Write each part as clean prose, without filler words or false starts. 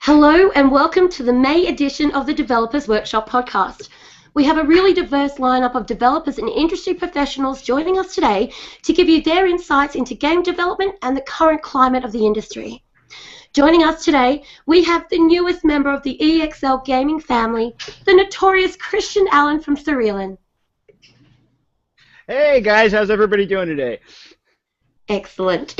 Hello and welcome to the May edition of the Developers Workshop podcast. We have a really diverse lineup of developers and industry professionals joining us today to give you their insights into game development and the current climate of the industry. Joining us today, we have the newest member of the EXL gaming family, the notorious Christian Allen from Surrealin. Hey guys, how's everybody doing today? Excellent.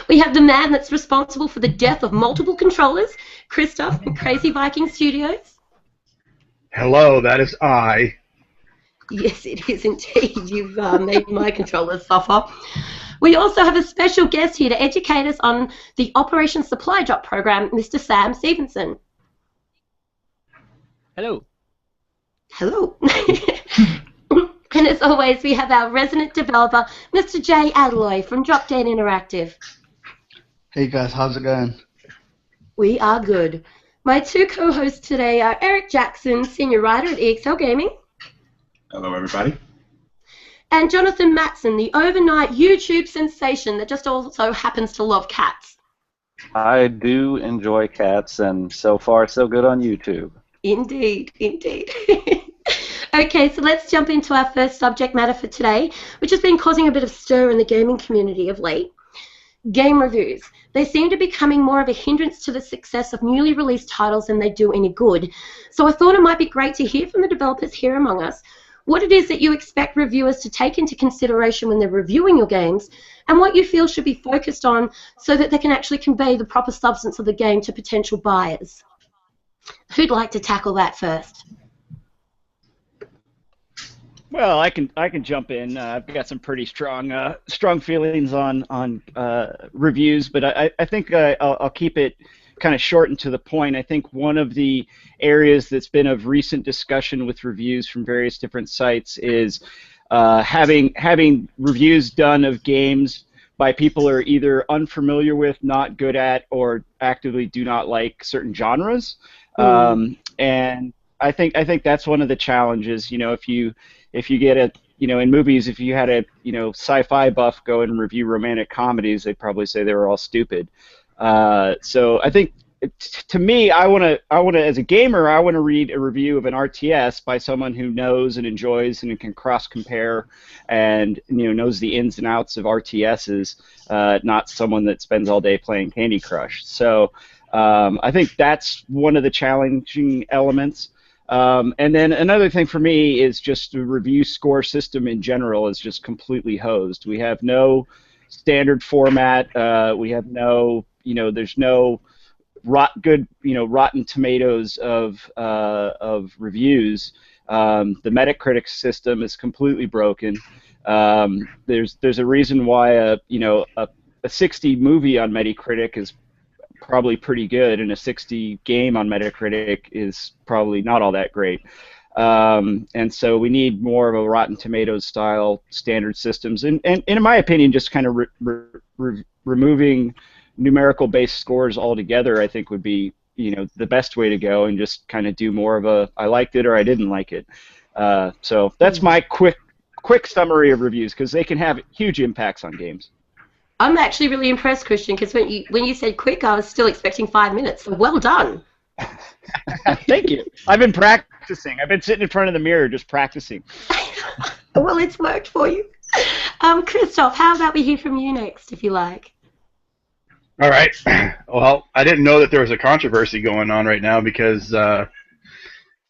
We have the man that's responsible for the death of multiple controllers, Christoph from Crazy Viking Studios. Hello, that is I. Yes, it is indeed. You've made my controllers suffer. We also have a special guest here to educate us on the Operation Supply Drop program, Mr. Sam Stevenson. Hello. Hello. And as always, we have our resident developer, Mr. Jay Adloy from Drop Dead Interactive. Hey guys, how's it going? We are good. My two co-hosts today are Eric Jackson, senior writer at EXL Gaming. Hello, everybody. And Jonathan Matson, the overnight YouTube sensation that just also happens to love cats. I do enjoy cats, and so far so good on YouTube. Indeed, indeed. Okay, so let's jump into our first subject matter for today, which has been causing a bit of stir in the gaming community of late. Game reviews. They seem to be becoming more of a hindrance to the success of newly released titles than they do any good. So I thought it might be great to hear from the developers here among us what it is that you expect reviewers to take into consideration when they're reviewing your games, and what you feel should be focused on so that they can actually convey the proper substance of the game to potential buyers. Who'd like to tackle that first? Well, I can jump in. I've got some pretty strong feelings on reviews, but I think I'll keep it kind of short and to the point. I think one of the areas that's been of recent discussion with reviews from various different sites is having reviews done of games by people who are either unfamiliar with, not good at, or actively do not like certain genres. And I think that's one of the challenges. You know, if you get a, in movies, if you had a, sci-fi buff go and review romantic comedies, they'd probably say they were all stupid. So I think, to me, I want to, as a gamer, I want to read a review of an RTS by someone who knows and enjoys and can cross-compare and, knows the ins and outs of RTSs, not someone that spends all day playing Candy Crush. So I think that's one of the challenging elements. And then another thing for me is just the review score system in general is just completely hosed. We have no standard format. We have no, there's no Rotten Tomatoes of reviews. The Metacritic system is completely broken. There's a reason why a 60 movie on Metacritic is probably pretty good, and a 60 game on Metacritic is probably not all that great. And so we need more of a Rotten Tomatoes style standard systems. And in my opinion, just kind of removing numerical based scores altogether, I think would be the best way to go, and just kind of do more of a I liked it or I didn't like it. So that's my quick summary of reviews, because they can have huge impacts on games. I'm actually really impressed, Christian, because when you said quick, I was still expecting 5 minutes. So well done. Thank you. I've been practicing. I've been sitting in front of the mirror just practicing. Well, it's worked for you. Christoph, how about we hear from you next, if you like? All right. Well, I didn't know that there was a controversy going on right now because,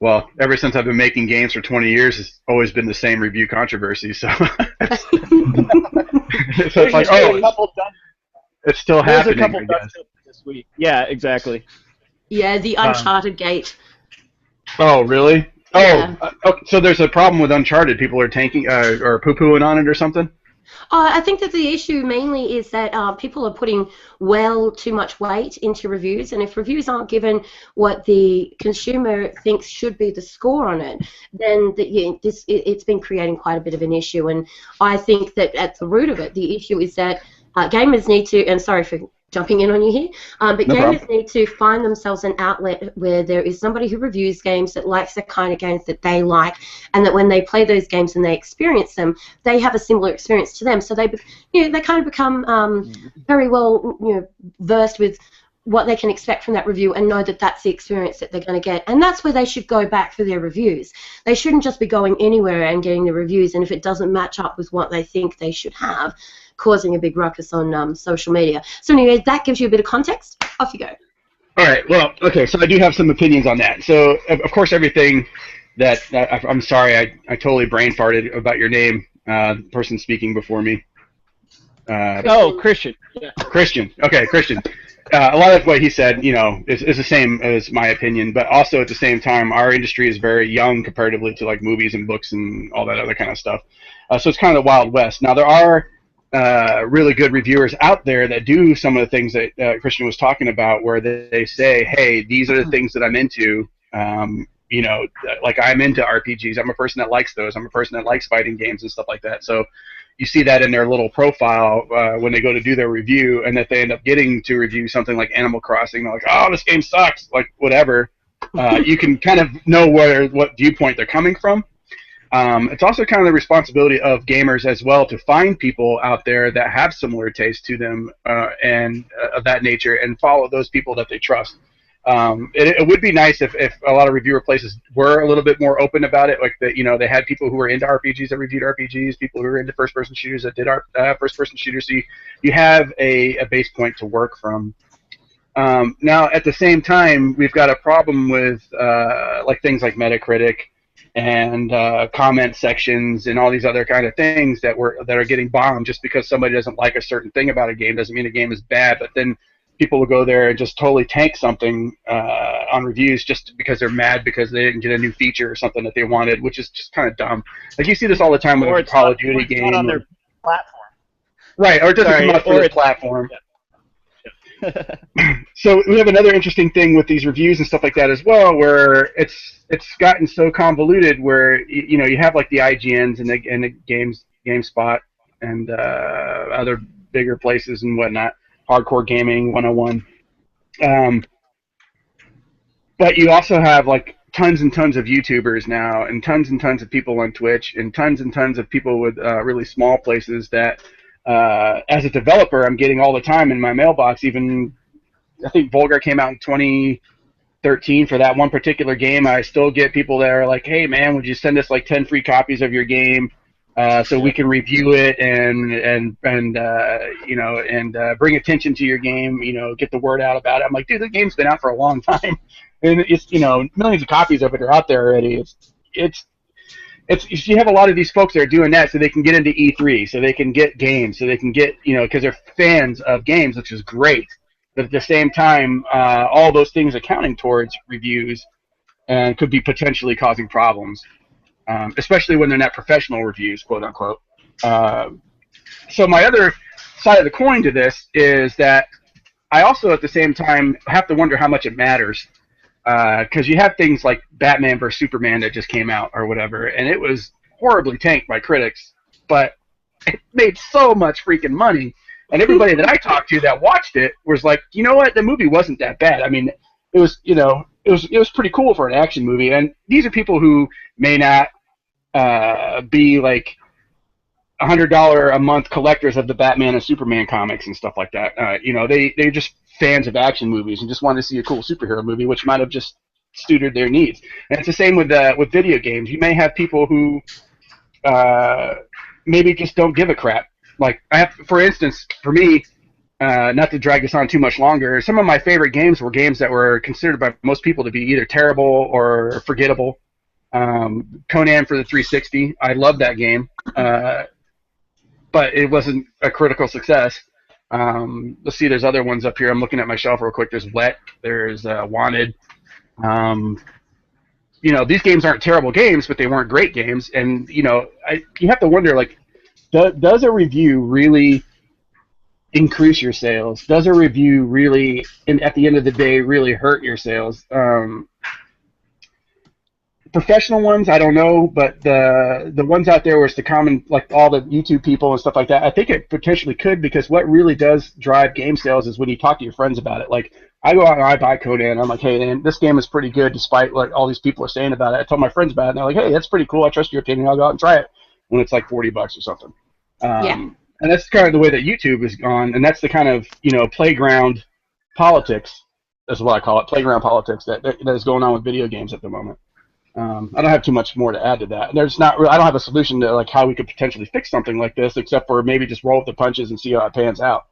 well, ever since I've been making games for 20 years, it's always been the same review controversy. So, so it's like, it's still happening. There's a couple done this week. Yeah, exactly. Yeah, the Uncharted gate. Oh, really? Yeah. Oh, okay, so there's a problem with Uncharted. People are tanking or poo-pooing on it or something? I think that the issue mainly is that people are putting too much weight into reviews, and if reviews aren't given what the consumer thinks should be the score on it, then it's been creating quite a bit of an issue. And I think that at the root of it, the issue is that gamers need to, and sorry for jumping in on you here, but No gamers problem. need to find themselves an outlet where there is somebody who reviews games that likes the kind of games that they like, and that when they play those games and they experience them, they have a similar experience to them. So they kind of become very well versed with what they can expect from that review and know that that's the experience that they're going to get. And that's where they should go back for their reviews. They shouldn't just be going anywhere and getting the reviews, and if it doesn't match up with what they think they should have, causing a big ruckus on social media. So anyway, that gives you a bit of context. Off you go. All right. Well, okay. So I do have some opinions on that. So of course, everything that I'm sorry, I totally brain farted about your name. The person speaking before me. Christian. Yeah. Christian. Okay, Christian. A lot of what he said, is the same as my opinion, but also at the same time, our industry is very young comparatively to like movies and books and all that other kind of stuff. So it's kind of the Wild West. Now there are really good reviewers out there that do some of the things that Christian was talking about, where they say, hey, these are the things that I'm into. Like I'm into RPGs. I'm a person that likes those. I'm a person that likes fighting games and stuff like that. So you see that in their little profile when they go to do their review, and that they end up getting to review something like Animal Crossing. They're like, oh, this game sucks, like whatever. You can kind of know what viewpoint they're coming from. It's also kind of the responsibility of gamers as well to find people out there that have similar tastes to them and of that nature, and follow those people that they trust. It would be nice if a lot of reviewer places were a little bit more open about it, like that, they had people who were into RPGs that reviewed RPGs, people who were into first-person shooters that did first-person shooters, so you have a base point to work from. Now, at the same time, we've got a problem with like things like Metacritic and comment sections and all these other kind of things that are getting bombed. Just because somebody doesn't like a certain thing about a game doesn't mean a game is bad, but then people will go there and just totally tank something on reviews just because they're mad because they didn't get a new feature or something that they wanted, which is just kind of dumb. Like you see this all the time with a Call of Duty game. Not on their platform. Right, or it doesn't come up for their platform. Yeah. So we have another interesting thing with these reviews and stuff like that as well, where it's gotten so convoluted where you have like the IGNs and the GameSpot and other bigger places and whatnot. Hardcore Gaming 101. But you also have like tons and tons of YouTubers now, and tons of people on Twitch, and tons of people with really small places that, as a developer, I'm getting all the time in my mailbox. Even I think Volgar came out in 2013 for that one particular game. I still get people that are like, "Hey man, would you send us like 10 free copies of your game?" So we can review it and bring attention to your game, get the word out about it. I'm like, dude, the game's been out for a long time, and it's millions of copies of it are out there already. It's you have a lot of these folks that are doing that so they can get into E3, so they can get games, so they can get because they're fans of games, which is great. But at the same time, all those things accounting towards reviews could be potentially causing problems. Especially when they're not professional reviews, quote unquote. So my other side of the coin to this is that I also at the same time have to wonder how much it matters, because you have things like Batman vs Superman that just came out or whatever, and it was horribly tanked by critics, but it made so much freaking money, and everybody that I talked to that watched it was like, you know what, the movie wasn't that bad. I mean, it was it was pretty cool for an action movie, and these are people who may not be like $100 a month collectors of the Batman and Superman comics and stuff like that. They're just fans of action movies and just want to see a cool superhero movie, which might have just suited their needs. And it's the same with video games. You may have people who maybe just don't give a crap. Like for instance, for me, not to drag this on too much longer, some of my favorite games were games that were considered by most people to be either terrible or forgettable. Conan for the 360, I love that game, but it wasn't a critical success. Let's see, there's other ones up here. I'm looking at my shelf real quick. There's Wet, there's Wanted. These games aren't terrible games, but they weren't great games. And you have to wonder, like, does a review really increase your sales? Does a review really, at the end of the day, really hurt your sales? Professional ones, I don't know, but the ones out there where it's the common, like all the YouTube people and stuff like that, I think it potentially could, because what really does drive game sales is when you talk to your friends about it. Like, I go out and I buy Conan, I'm like, hey, man, this game is pretty good despite what all these people are saying about it. I tell my friends about it, and they're like, hey, that's pretty cool, I trust your opinion, I'll go out and try it, when it's like $40 or something. Yeah. And that's kind of the way that YouTube has gone, and that's the kind of, playground politics. That's what I call it, playground politics that is going on with video games at the moment. I don't have too much more to add to that. There's not. I don't have a solution to like how we could potentially fix something like this, except for maybe just roll with the punches and see how it pans out.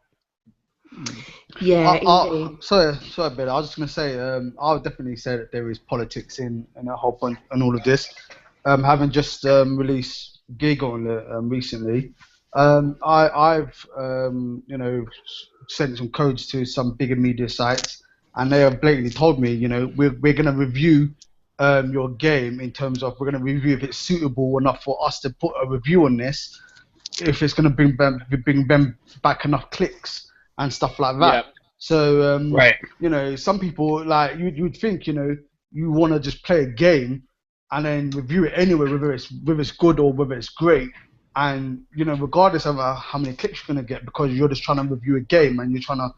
Yeah, indeed. Sorry, Ben. I was just gonna say, I would definitely say that there is politics in a whole bunch and all of this. Having just released Gig Gauntlet recently, I've sent some codes to some bigger media sites, and they have blatantly told me, we're gonna review your game in terms of we're gonna review if it's suitable enough for us to put a review on this, if it's gonna bring them back enough clicks and stuff like that. Yeah. So, Right. some people, like, you'd think, you want to just play a game and then review it anyway, whether it's good or whether it's great. And, regardless of how many clicks you're going to get, because you're just trying to review a game and you're trying to,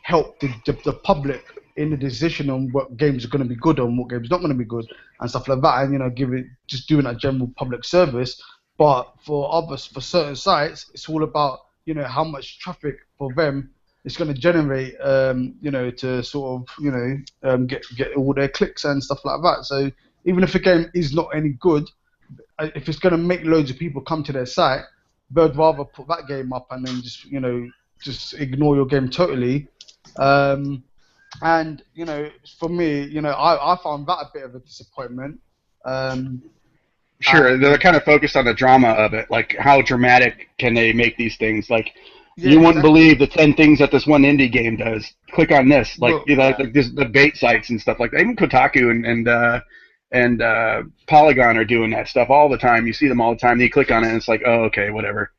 help the public in the decision on what games are going to be good and what games are not going to be good and stuff like that. And, just doing a general public service. But for certain sites, it's all about, how much traffic for them it's going to generate, to sort of, get all their clicks and stuff like that. So even if a game is not any good, if it's going to make loads of people come to their site, they'd rather put that game up and then just ignore your game totally. And for me, I found that a bit of a disappointment. Sure, they're kind of focused on the drama of it, like how dramatic can they make these things? Like, you wouldn't believe the 10 things that this one indie game does. Click on this, like like this, the bait sites and stuff like that. Even Kotaku and Polygon are doing that stuff all the time. You see them all the time. And you click on it, and it's like, oh, okay, whatever.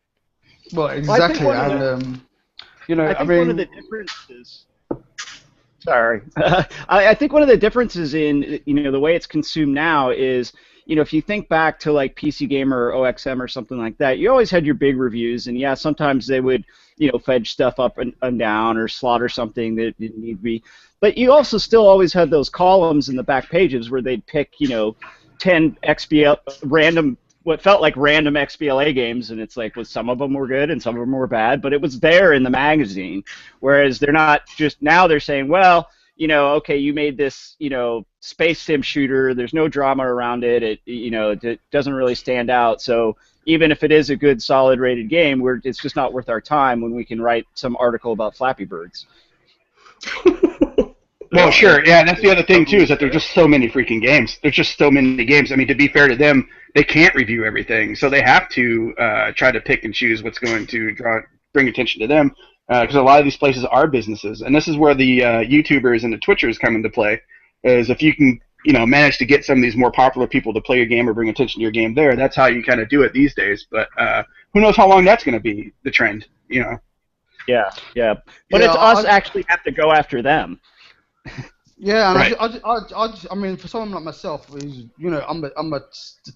Well, exactly, I think one of the differences. Sorry, I think one of the differences in the way it's consumed now is. If you think back to like PC Gamer or OXM or something like that, you always had your big reviews, and yeah, sometimes they would, fudge stuff up and down or slaughter something that didn't need to be. But you also still always had those columns in the back pages where they'd pick, 10 what felt like random XBLA games, and it's like, well, some of them were good and some of them were bad, but it was there in the magazine. Whereas they're not just now. They're saying, well, okay, you made this, space sim shooter. There's no drama around it. It doesn't really stand out. So even if it is a good, solid rated game, it's just not worth our time when we can write some article about Flappy Birds. Well, sure, yeah, and that's the other thing too, is that there's just so many freaking games. There's just so many games. I mean, to be fair to them, they can't review everything, so they have to try to pick and choose what's going to bring attention to them. Because a lot of these places are businesses, and this is where the YouTubers and the Twitchers come into play. Is if you can, manage to get some of these more popular people to play your game or bring attention to your game there, that's how you kind of do it these days. But who knows how long that's going to be the trend, Yeah. But it's us actually have to go after them. Yeah, and right. I mean, for someone like myself, who's, I'm a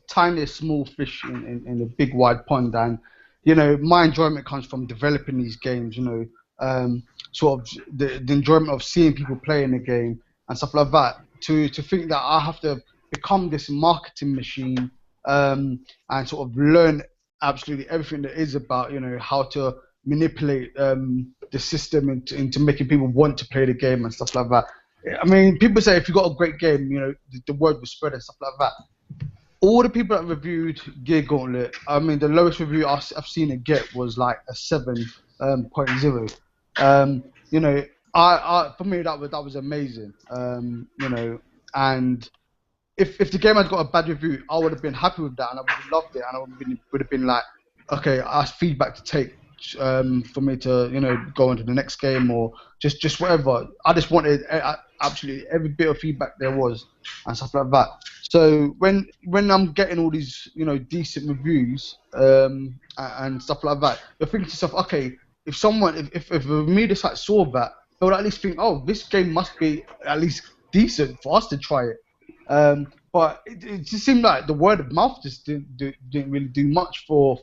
tiny, small fish in a big, wide pond, and my enjoyment comes from developing these games. Sort of the enjoyment of seeing people playing the game and stuff like that. To think that I have to become this marketing machine and sort of learn absolutely everything there is about how to manipulate the system into making people want to play the game and stuff like that. I mean, people say if you got a great game, the word will spread and stuff like that. All the people that reviewed Gear Gauntlet, I mean, the lowest review I've seen it get was like a 7.0. For me that was amazing. And if the game had got a bad review, I would have been happy with that, and I would have loved it, and I would have been like, okay, that's feedback to take for me to go into the next game or just whatever. I just wanted absolutely every bit of feedback there was and stuff like that. So when I'm getting all these decent reviews and stuff like that, you're thinking to yourself, okay, if a media site saw that, they would at least think, oh, this game must be at least decent for us to try it. But it just seemed like the word of mouth just didn't really do much for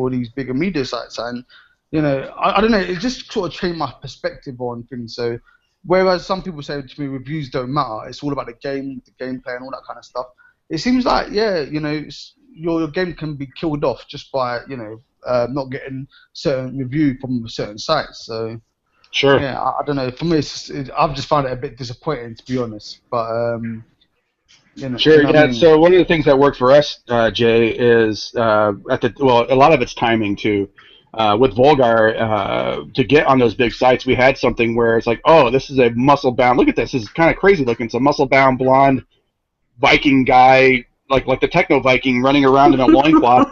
these bigger media sites, and I don't know, it just sort of changed my perspective on things. So whereas some people say to me reviews don't matter, it's all about the game, the gameplay, and all that kind of stuff. It seems like your game can be killed off just by not getting certain review from certain sites. So Sure. Yeah, I don't know. For me, I've just found it a bit disappointing, to be honest. But Sure. you know what I Yeah. mean? So one of the things that worked for us, Jay, is a lot of it's timing too. With Volgar, to get on those big sites, we had something where it's like, oh, this is a muscle bound. Look at this. This is kind of crazy looking. It's a muscle bound blonde Viking guy, like the techno Viking, running around in a loincloth.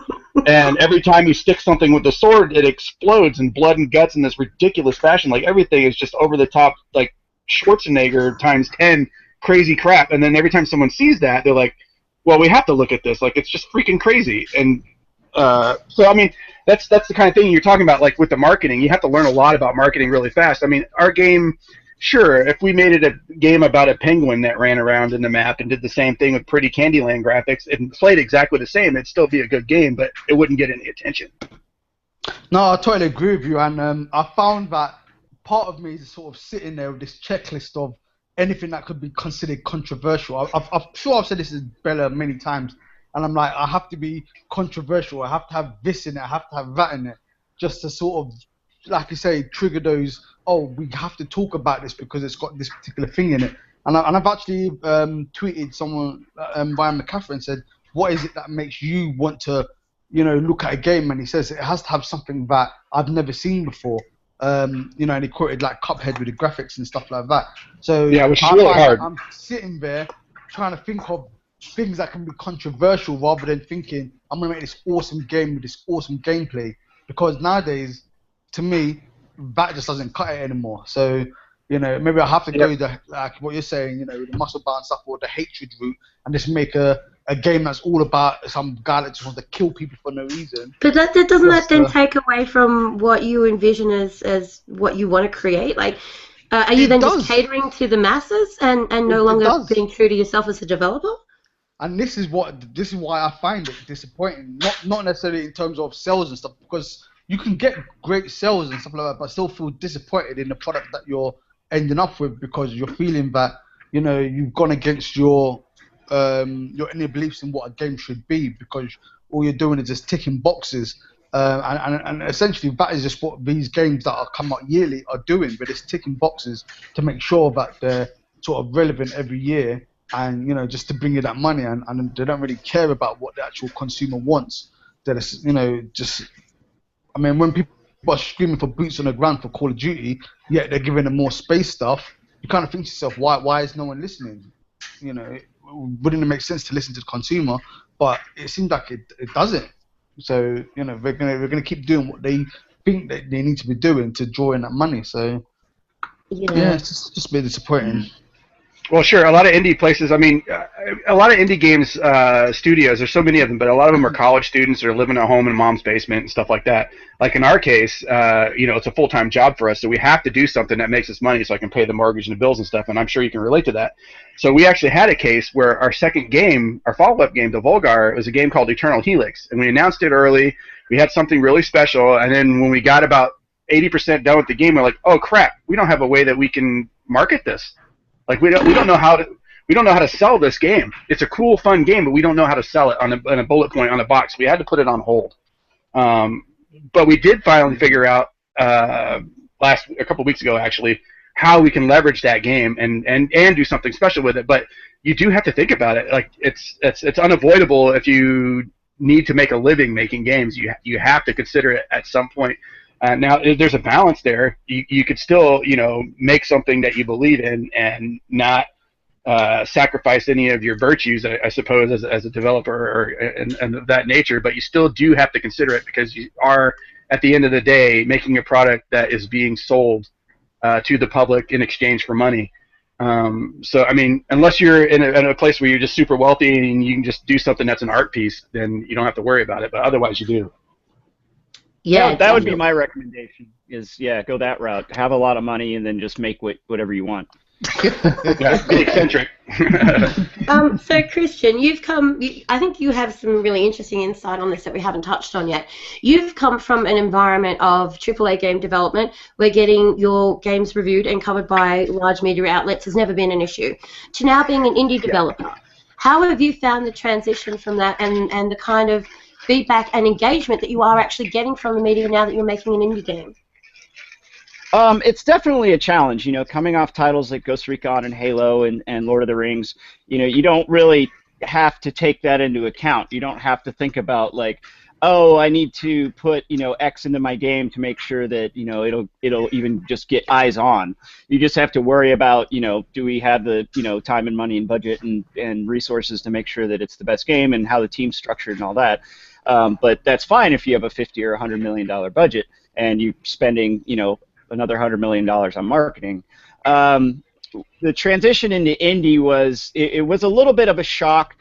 And every time you stick something with the sword, it explodes in blood and guts in this ridiculous fashion. Like everything is just over the top, like Schwarzenegger times 10 crazy crap. And then every time someone sees that, they're like, well, we have to look at this. Like it's just freaking crazy. And so, I mean, that's the kind of thing you're talking about. Like with the marketing, you have to learn a lot about marketing really fast. I mean, our game, sure, if we made it a game about a penguin that ran around in the map and did the same thing with pretty Candyland graphics and played exactly the same, it'd still be a good game, but it wouldn't get any attention. No, I totally agree with you. And I found that part of me is sort of sitting there with this checklist of anything that could be considered controversial. I'm sure I've said this to Bella many times, and I'm like, I have to be controversial. I have to have this in it. I have to have that in it, just to sort of, like you say, trigger those. Oh, we have to talk about this because it's got this particular thing in it. And I've actually tweeted someone, Brian McCaffrey, and said, what is it that makes you want to, look at a game? And he says it has to have something that I've never seen before. And he quoted like Cuphead with the graphics and stuff like that. So yeah, which is really hard. I'm sitting there trying to think of things that can be controversial rather than thinking I'm gonna make this awesome game with this awesome gameplay. Because nowadays, to me, that just doesn't cut it anymore. So maybe I have to go like what you're saying, the muscle bound stuff or the hatred route, and just make a game that's all about some guy that just wants to kill people for no reason. But that doesn't that then take away from what you envision as what you want to create? Like, are you then just catering to the masses and no longer being true to yourself as a developer? And this is why I find it disappointing. Not necessarily in terms of sales and stuff, because you can get great sales and stuff like that, but still feel disappointed in the product that you're ending up with because you're feeling that you've gone against your inner beliefs in what a game should be, because all you're doing is just ticking boxes, and essentially that is just what these games that are come out yearly are doing. But it's ticking boxes to make sure that they're sort of relevant every year, and just to bring you that money, and they don't really care about what the actual consumer wants. That is, I mean, when people are screaming for boots on the ground for Call of Duty, yet they're giving them more space stuff, you kind of think to yourself, why is no one listening? Wouldn't it make sense to listen to the consumer? But it seems like it doesn't. So we're gonna keep doing what they think that they need to be doing to draw in that money. So yeah, it's just a bit disappointing. Well, sure. A lot of indie places. I mean, a lot of indie games studios. There's so many of them, but a lot of them are college students that are living at home in mom's basement and stuff like that. Like in our case, it's a full-time job for us, so we have to do something that makes us money, so I can pay the mortgage and the bills and stuff. And I'm sure you can relate to that. So we actually had a case where our second game, our follow-up game to Volgar, it was a game called Eternal Helix, and we announced it early. We had something really special, and then when we got about 80% done with the game, we're like, oh crap, we don't have a way that we can market this. Like we don't know how to sell this game. It's a cool, fun game, but we don't know how to sell it on a bullet point on a box. We had to put it on hold. But we did finally figure out a couple of weeks ago actually how we can leverage that game and do something special with it. But you do have to think about it. Like it's unavoidable if you need to make a living making games. You have to consider it at some point. Now, there's a balance there. You could still, make something that you believe in and not sacrifice any of your virtues, I suppose, as a developer and of that nature. But you still do have to consider it because you are, at the end of the day, making a product that is being sold to the public in exchange for money. So, I mean, unless you're in a place where you're just super wealthy and you can just do something that's an art piece, then you don't have to worry about it. But otherwise, you do. Yeah, that would be my recommendation. Is go that route. Have a lot of money and then just make whatever you want. Yeah, be eccentric. So Christian, I think you have some really interesting insight on this that we haven't touched on yet. You've come from an environment of AAA game development where getting your games reviewed and covered by large media outlets has never been an issue, to now being an indie developer. How have you found the transition from that and the kind of feedback and engagement that you are actually getting from the media now that you're making an indie game? It's definitely a challenge, coming off titles like Ghost Recon and Halo and Lord of the Rings. You don't really have to take that into account. You don't have to think about like, oh, I need to put X into my game to make sure that it'll even just get eyes on. You just have to worry about do we have the time and money and budget and resources to make sure that it's the best game and how the team's structured and all that. But that's fine if you have a $50 or $100 million budget and you're spending another $100 million on marketing. The transition into indie was it was a little bit of a shock.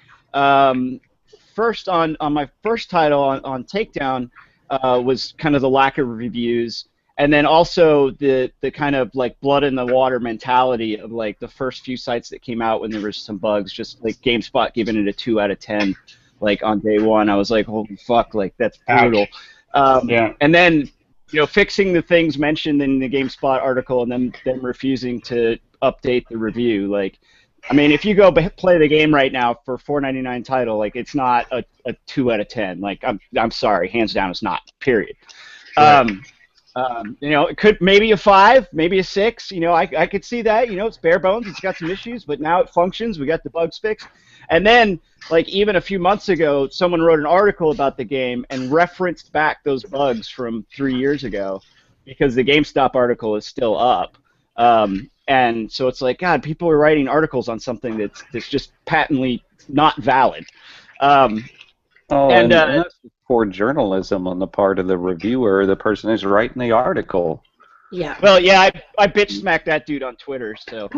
First on my first title on Takedown was kind of the lack of reviews, and then also the kind of like blood in the water mentality of like the first few sites that came out when there was some bugs, just like GameSpot giving it a 2 out of 10, like on day one. I was like, holy fuck, like that's brutal. Yeah. And then fixing the things mentioned in the GameSpot article and then them refusing to update the review. Like, I mean, if you go play the game right now for $4.99 title, like it's not a 2 out of 10. Like, I'm sorry, hands down, it's not. Period. Right. It could maybe a 5, maybe a 6. I could see that. It's bare bones. It's got some issues, but now it functions. We got the bugs fixed. And then, like even a few months ago, someone wrote an article about the game and referenced back those bugs from 3 years ago because the GameStop article is still up. And so it's like, God, people are writing articles on something that's just patently not valid. And that's poor journalism on the part of the reviewer, the person who's writing the article. Yeah. Well, yeah, I bitch smacked that dude on Twitter. So,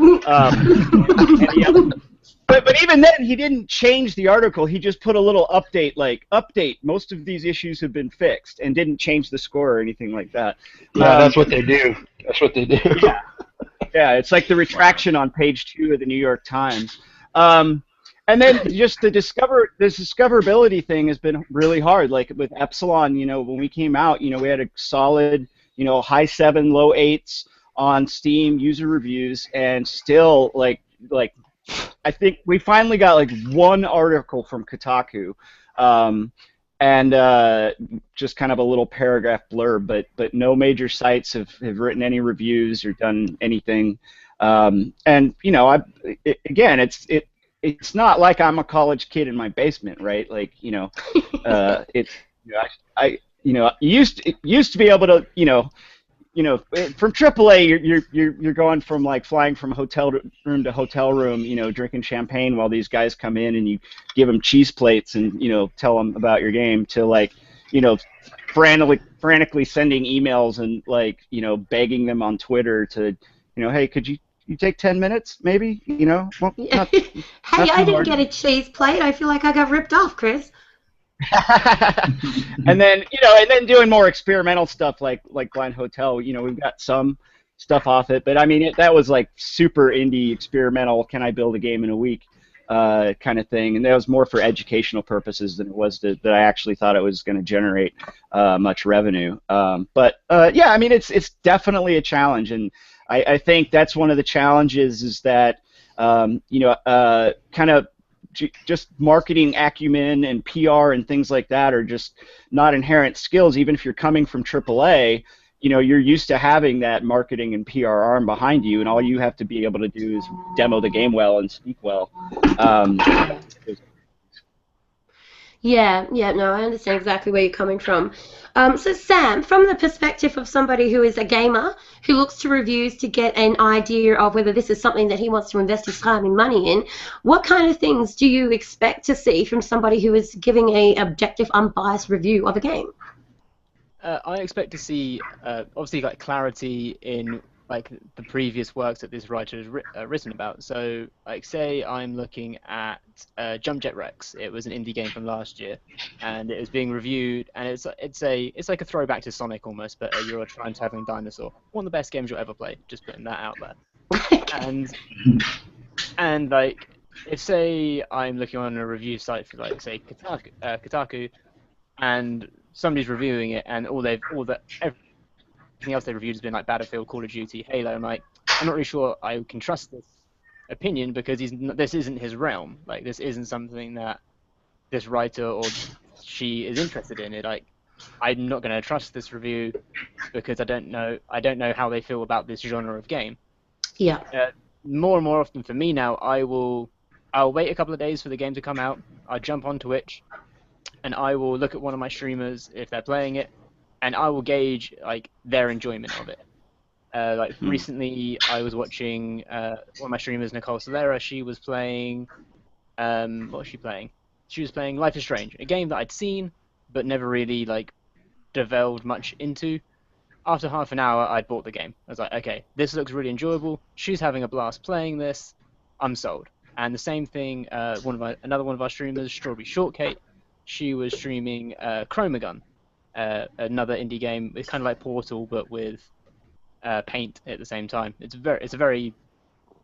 but even then, he didn't change the article. He just put a little update, like update. Most of these issues have been fixed, and didn't change the score or anything like that. Yeah, that's what they do. That's what they do. Yeah. Yeah, it's like the retraction on page 2 of the New York Times. And then just the discoverability thing has been really hard. Like with Epsilon, when we came out, we had a solid, high 7, low 8s on Steam user reviews, and still like I think we finally got like one article from Kotaku. And just kind of a little paragraph blurb, but no major sites have written any reviews or done anything. And again, it's not like I'm a college kid in my basement, right? Like it's I used to be able to from AAA, you're going from like flying from hotel room to hotel room, drinking champagne while these guys come in and you give them cheese plates and tell them about your game, to like frantically sending emails and like begging them on Twitter to hey, could you take 10 minutes maybe, well, not, Hey, I didn't hard. get a cheese plate. I feel like I got ripped off, Chris. And then doing more experimental stuff like Blind Hotel. We've got some stuff off it, but I mean that was like super indie experimental. Can I build a game in a week? Kind of thing, and that was more for educational purposes than it was that I actually thought it was going to generate much revenue. But yeah, I mean it's definitely a challenge, and I think that's one of the challenges is that kind of just marketing acumen and PR and things like that are just not inherent skills. Even if you're coming from AAA, you're used to having that marketing and PR arm behind you, and all you have to be able to do is demo the game well and speak well. Yeah, no, I understand exactly where you're coming from. So Sam, from the perspective of somebody who is a gamer, who looks to reviews to get an idea of whether this is something that he wants to invest his time and money in, what kind of things do you expect to see from somebody who is giving a objective, unbiased review of a game? I expect to see, obviously, like clarity in like the previous works that this writer has written about. So, like, say I'm looking at Jump Jet Rex. It was an indie game from last year, and it was being reviewed. And it's like a throwback to Sonic almost, but you're a time-traveling dinosaur. One of the best games you'll ever play. Just putting that out there. And like, if say I'm looking on a review site for like say Kotaku, and somebody's reviewing it, and everything else they reviewed has been like Battlefield, Call of Duty, Halo. I'm like, I'm not really sure I can trust this opinion because this isn't his realm. Like, this isn't something that this writer or she is interested in. I'm not going to trust this review because I don't know how they feel about this genre of game. Yeah. More and more often for me now, I'll wait a couple of days for the game to come out. I'll jump on Twitch, and I will look at one of my streamers if they're playing it, and I will gauge like their enjoyment of it. Like recently, I was watching one of my streamers, Nicole Solera. She was playing, what was she playing? She was playing Life is Strange, a game that I'd seen but never really like delved much into. After half an hour, I'd bought the game. I was like, okay, this looks really enjoyable. She's having a blast playing this. I'm sold. And the same thing, another one of our streamers, Strawberry Shortcake, she was streaming Chromagun, another indie game. It's kind of like Portal, but with paint at the same time. It's a very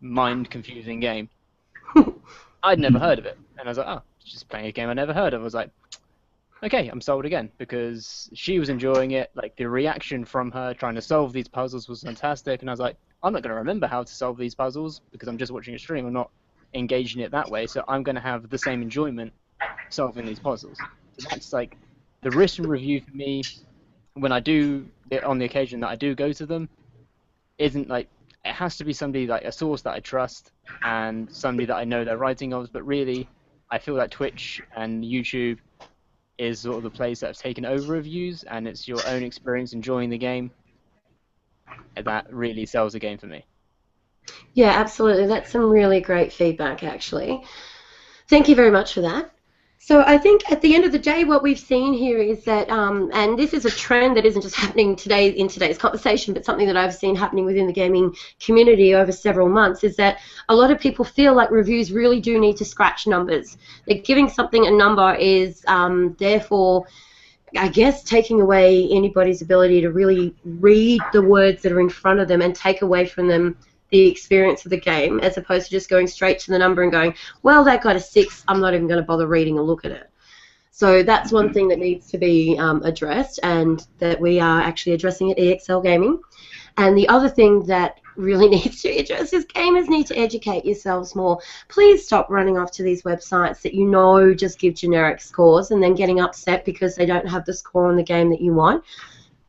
mind-confusing game. I'd never heard of it, and I was like, oh, it's just playing a game I never heard of. I was like, okay, I'm sold again, because she was enjoying it. Like, the reaction from her trying to solve these puzzles was fantastic, and I was like, I'm not going to remember how to solve these puzzles because I'm just watching a stream. I'm not engaging it that way, so I'm going to have the same enjoyment solving these puzzles. So that's like the written review for me. When I do, on the occasion that I do go to them, isn't like, it has to be somebody like a source that I trust and somebody that I know their writing of. But really, I feel like Twitch and YouTube is sort of the place that have taken over reviews, and it's your own experience enjoying the game that really sells the game for me. Yeah, absolutely. That's some really great feedback, actually. Thank you very much for that. So I think at the end of the day, what we've seen here is that, and this is a trend that isn't just happening today in today's conversation, but something that I've seen happening within the gaming community over several months, is that a lot of people feel like reviews really do need to scratch numbers. That giving something a number is therefore, I guess, taking away anybody's ability to really read the words that are in front of them and take away from them the experience of the game, as opposed to just going straight to the number and going, well, that got a 6, I'm not even going to bother reading a look at it. So that's one thing that needs to be addressed, and that we are actually addressing at EXL Gaming. And the other thing that really needs to be addressed is gamers need to educate yourselves more. Please stop running off to these websites that you know just give generic scores and then getting upset because they don't have the score on the game that you want.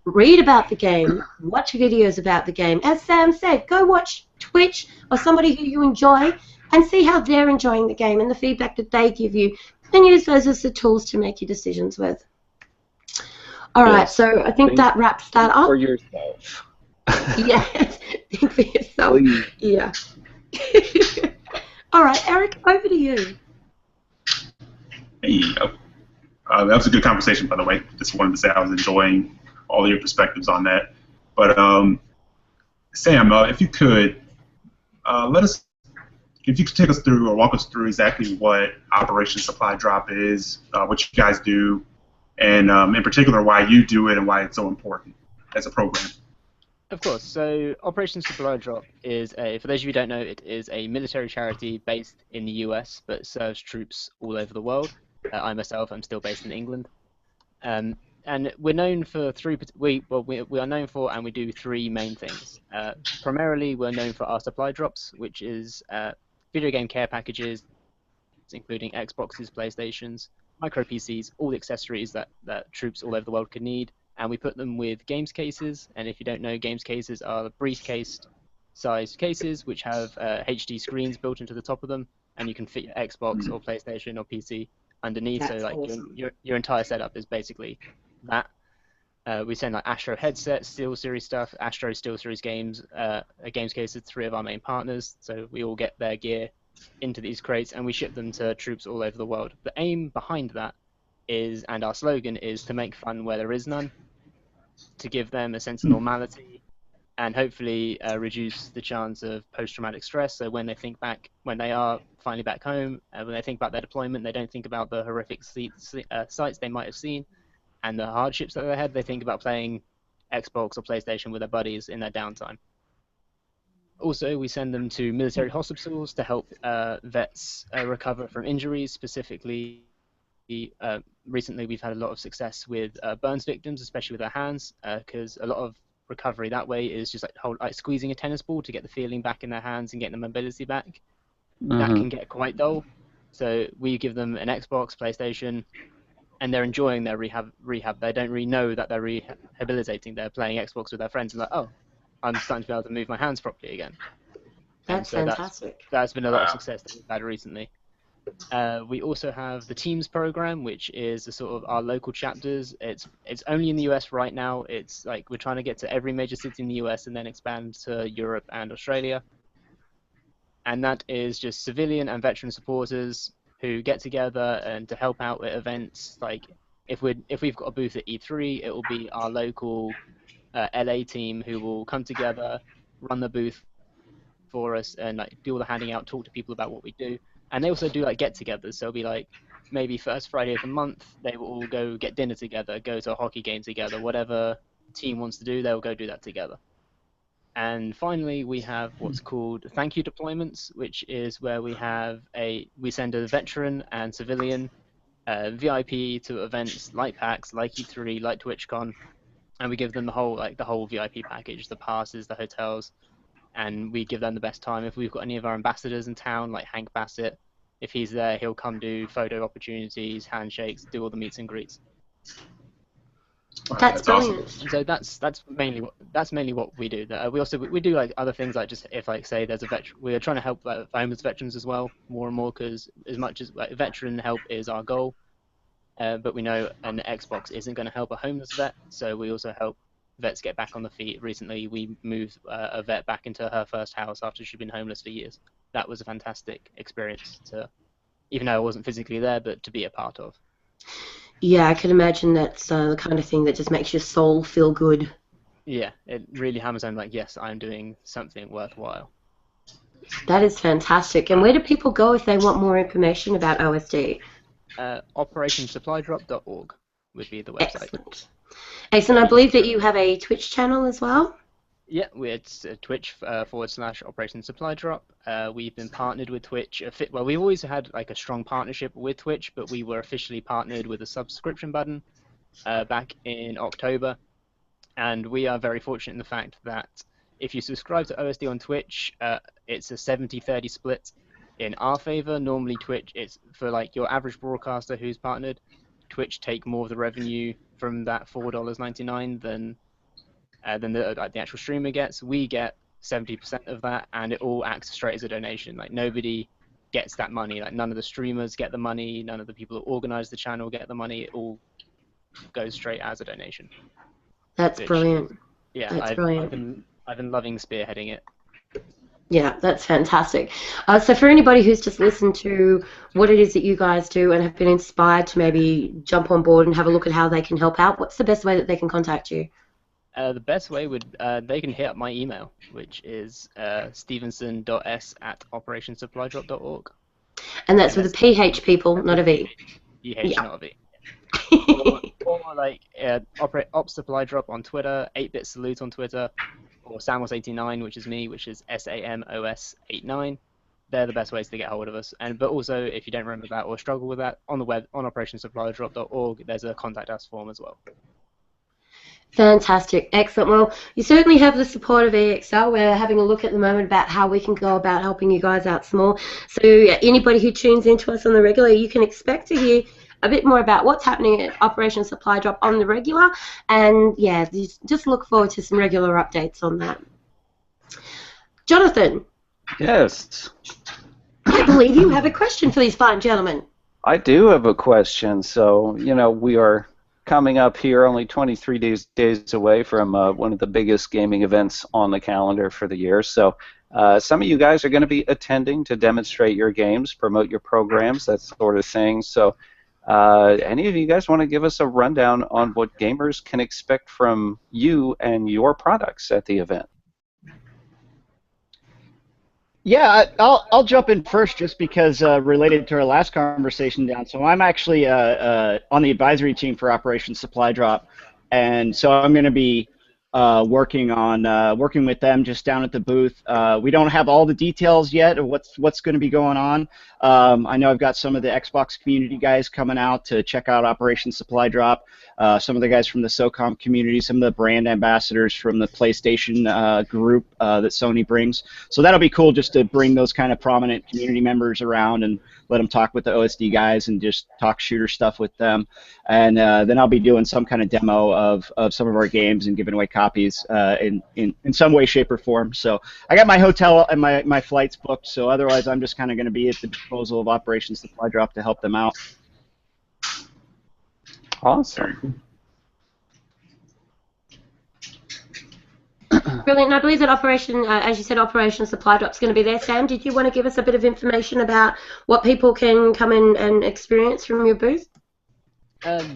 Read about the game, watch videos about the game. As Sam said, go watch Twitch or somebody who you enjoy and see how they're enjoying the game and the feedback that they give you, and use those as the tools to make your decisions with. All right, so I think that wraps that up. For yourself. Yes, think for yourself. Please. Yeah. All right, Eric, over to you. Hey, that was a good conversation, by the way. Just wanted to say I was enjoying all of your perspectives on that. But Sam, if you could if you could take us through or walk us through exactly what Operation Supply Drop is, what you guys do, and in particular why you do it and why it's so important as a program. Of course. So Operation Supply Drop is for those of you who don't know, it is a military charity based in the US, but serves troops all over the world. I myself am still based in England. And we're known for we are known for, and we do 3 main things. Primarily, we're known for our supply drops, which is video game care packages, including Xboxes, PlayStations, micro PCs, all the accessories that troops all over the world could need. And we put them with games cases. And if you don't know, games cases are briefcase-sized cases which have HD screens built into the top of them, and you can fit your Xbox or PlayStation or PC underneath. That's so like awesome. your entire setup is basically that. We send like Astro headsets, SteelSeries stuff, Astro SteelSeries games, games cases, 3 of our main partners. So we all get their gear into these crates and we ship them to troops all over the world. The aim behind that is, and our slogan is, to make fun where there is none, to give them a sense of normality, and hopefully reduce the chance of post-traumatic stress. So when they think back, when they are finally back home, when they think about their deployment, they don't think about the horrific sights they might have seen and the hardships that they had. They think about playing Xbox or PlayStation with their buddies in their downtime. Also, we send them to military hospitals to help vets recover from injuries. Specifically, recently we've had a lot of success with burns victims, especially with their hands, because a lot of recovery that way is just like squeezing a tennis ball to get the feeling back in their hands and get the mobility back. That can get quite dull. So we give them an Xbox, PlayStation, and they're enjoying their rehab. They don't really know that they're rehabilitating. They're playing Xbox with their friends and like, oh, I'm starting to be able to move my hands properly again. And That's so fantastic. that's been a lot of success that we've had recently. We also have the Teams program, which is a sort of our local chapters. It's only in the US right now. It's like we're trying to get to every major city in the US and then expand to Europe and Australia. And that is just civilian and veteran supporters who get together and to help out at events. Like if we've got a booth at E3, it will be our local LA team who will come together, run the booth for us, and like do all the handing out, talk to people about what we do. And they also do like get-togethers. So it'll be like maybe first Friday of the month, they will all go get dinner together, go to a hockey game together, whatever team wants to do, they'll go do that together. And finally, we have what's called thank you deployments, which is where we send a veteran and civilian VIP to events like PAX, like E3, like TwitchCon, and we give them the whole VIP package, the passes, the hotels, and we give them the best time. If we've got any of our ambassadors in town, like Hank Bassett, if he's there, he'll come do photo opportunities, handshakes, do all the meets and greets. That's brilliant. awesome. And so that's mainly what we do. We do like other things, like just if like say there's a veteran, we're trying to help homeless veterans as well more and more, because as much as like, veteran help is our goal, but we know an Xbox isn't going to help a homeless vet, so we also help vets get back on the feet. Recently, we moved a vet back into her first house after she'd been homeless for years. That was a fantastic experience even though I wasn't physically there, but to be a part of. Yeah, I can imagine that's the kind of thing that just makes your soul feel good. Yeah, it really hammers home like, yes, I'm doing something worthwhile. That is fantastic. And where do people go if they want more information about OSD? OperationSupplyDrop.org would be the website. Excellent. Excellent. I believe that you have a Twitch channel as well. Yeah, it's Twitch /Operation Supply Drop. We've been partnered with Twitch. Well, we've always had like a strong partnership with Twitch, but we were officially partnered with a subscription button back in October. And we are very fortunate in the fact that if you subscribe to OSD on Twitch, it's a 70-30 split in our favor. Normally Twitch, it's for like your average broadcaster who's partnered, Twitch take more of the revenue from that $4.99 than the actual streamer gets. We get 70% of that, and it all acts straight as a donation. Like nobody gets that money. Like none of the streamers get the money. None of the people that organize the channel get the money. It all goes straight as a donation. That's brilliant. Yeah, That's brilliant. I've been loving spearheading it. Yeah, that's fantastic. So for anybody who's just listened to what it is that you guys do and have been inspired to maybe jump on board and have a look at how they can help out, what's the best way that they can contact you? The best way would they can hit up my email, which is stevenson.s@operationsupply.org. And that's with a PH, people, not a V. PH, Yeah. not a V. or like Ops Supply Drop on Twitter, 8-Bit Salute on Twitter, or Samos89, which is me, which is SAMOS89. They're the best ways to get hold of us. But also, if you don't remember that or struggle with that, on the web on operationsupply.org, there's a contact us form as well. Fantastic. Excellent. Well, you certainly have the support of EXL. We're having a look at the moment about how we can go about helping you guys out some more. So anybody who tunes into us on the regular, you can expect to hear a bit more about what's happening at Operation Supply Drop on the regular. And yeah, just look forward to some regular updates on that. Jonathan. Yes. I believe you have a question for these fine gentlemen. I do have a question. So, we are coming up here only 23 days away from one of the biggest gaming events on the calendar for the year. So some of you guys are going to be attending to demonstrate your games, promote your programs, that sort of thing. So any of you guys want to give us a rundown on what gamers can expect from you and your products at the event? Yeah, I'll jump in first just because related to our last conversation, Dan. So I'm actually on the advisory team for Operation Supply Drop, and so I'm going to be working with them just down at the booth. We don't have all the details yet of what's going to be going on. I know I've got some of the Xbox community guys coming out to check out Operation Supply Drop. Some of the guys from the SOCOM community, some of the brand ambassadors from the PlayStation group that Sony brings. So that'll be cool just to bring those kind of prominent community members around and let them talk with the OSD guys and just talk shooter stuff with them. And then I'll be doing some kind of demo of some of our games and giving away copies in some way, shape, or form. So I got my hotel and my flights booked, so otherwise I'm just kind of going to be at the disposal of Operation Supply Drop to help them out. Awesome. Brilliant. And I believe that Operation, as you said, Operation Supply Drop is going to be there. Sam, did you want to give us a bit of information about what people can come in and experience from your booth? If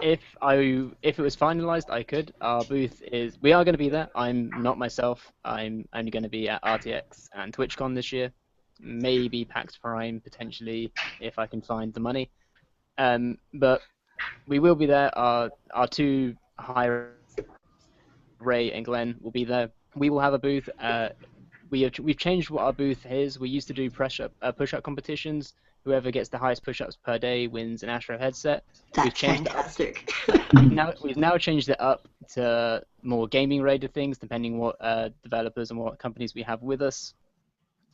it was finalized, I could. Our booth is. We are going to be there. I'm not myself. I'm only going to be at RTX and TwitchCon this year. Maybe PAX Prime potentially if I can find the money. But we will be there. Our two Ray and Glenn will be there. We will have a booth. We've changed what our booth is. We used to do push-up competitions. Whoever gets the highest push-ups per day wins an Astro headset. That's fantastic. We've now changed it up to more gaming-related things, depending what developers and what companies we have with us.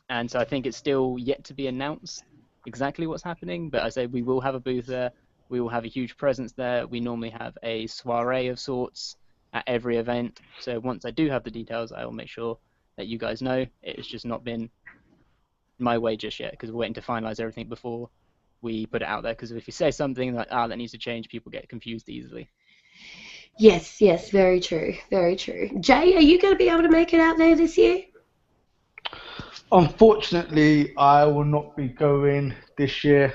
And so I think it's still yet to be announced exactly what's happening. But I say we will have a booth there. We will have a huge presence there. We normally have a soiree of sorts at every event. So once I do have the details, I will make sure that you guys know. It's just not been my way just yet because we're waiting to finalize everything before we put it out there. Because if you say something like, that needs to change, people get confused easily. Yes, very true, very true. Jay, are you going to be able to make it out there this year? Unfortunately, I will not be going this year.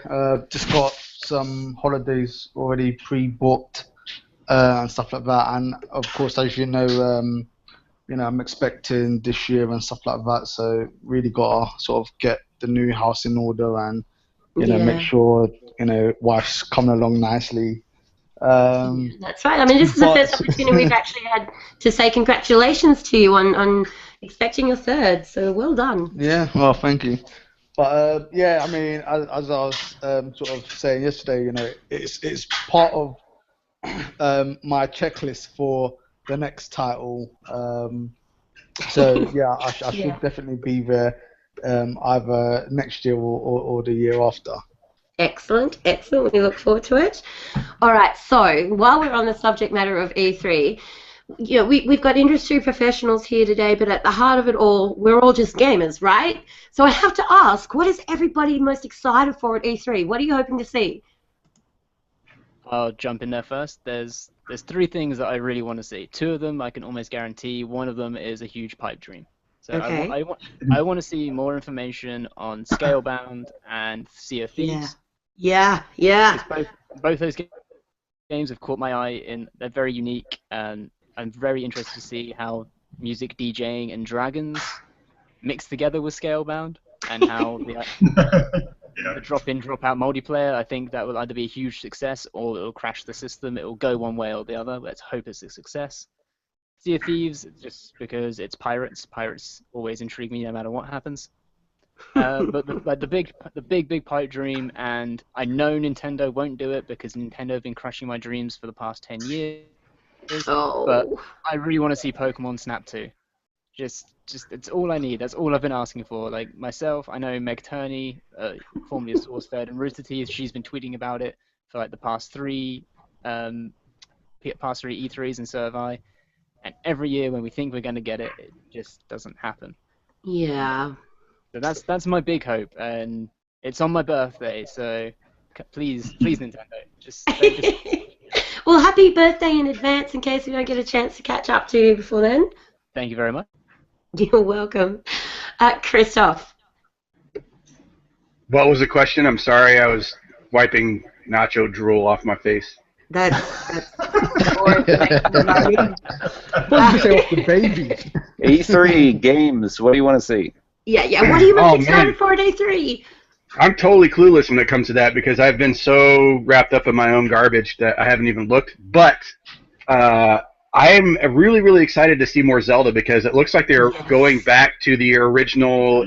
Just got some holidays already pre-booked and stuff like that. And of course, as you know, I'm expecting this year and stuff like that. So really got to sort of get the new house in order and make sure wife's coming along nicely. That's right. I mean, this is the first opportunity we've actually had to say congratulations to you on expecting your third. So well done. Yeah, well, thank you. But I mean, as I was sort of saying yesterday, it's part of my checklist for the next title. So yeah, I should definitely be there either next year or the year after. Excellent. We look forward to it. All right, so while we're on the subject matter of E3, we've got industry professionals here today, but at the heart of it all, we're all just gamers, right? So I have to ask, what is everybody most excited for at E3? What are you hoping to see? I'll jump in there first. There's three things that I really want to see. Two of them I can almost guarantee. One of them is a huge pipe dream. So okay. I want to see more information on Scalebound and Sea of Thieves. Yeah. Both those games have caught my eye. They're very unique, and I'm very interested to see how music DJing and dragons mix together with Scalebound, and how the drop-in, drop-out multiplayer. I think that will either be a huge success or it will crash the system. It will go one way or the other. Let's hope it's a success. Sea of Thieves, just because it's pirates. Pirates always intrigue me no matter what happens. But the big pipe dream, and I know Nintendo won't do it because Nintendo have been crushing my dreams for the past 10 years. Oh. But I really want to see Pokemon Snap 2. Just it's all I need. That's all I've been asking for. Like myself, I know Meg Turney, formerly of SourceFed and Rooster Teeth. She's been tweeting about it for like the past three E3s, and so have I. And every year when we think we're going to get it, it just doesn't happen. Yeah. So that's my big hope, and it's on my birthday. So please Nintendo, just Well, happy birthday in advance in case we don't get a chance to catch up to you before then. Thank you very much. You're welcome. Christoph. What was the question? I'm sorry, I was wiping nacho drool off my face. That's What did you say off the baby? E3 games. What do you want to see? Yeah. What are you most excited for at E3? I'm totally clueless when it comes to that because I've been so wrapped up in my own garbage that I haven't even looked. But I'm really, really excited to see more Zelda because it looks like they're going back to the original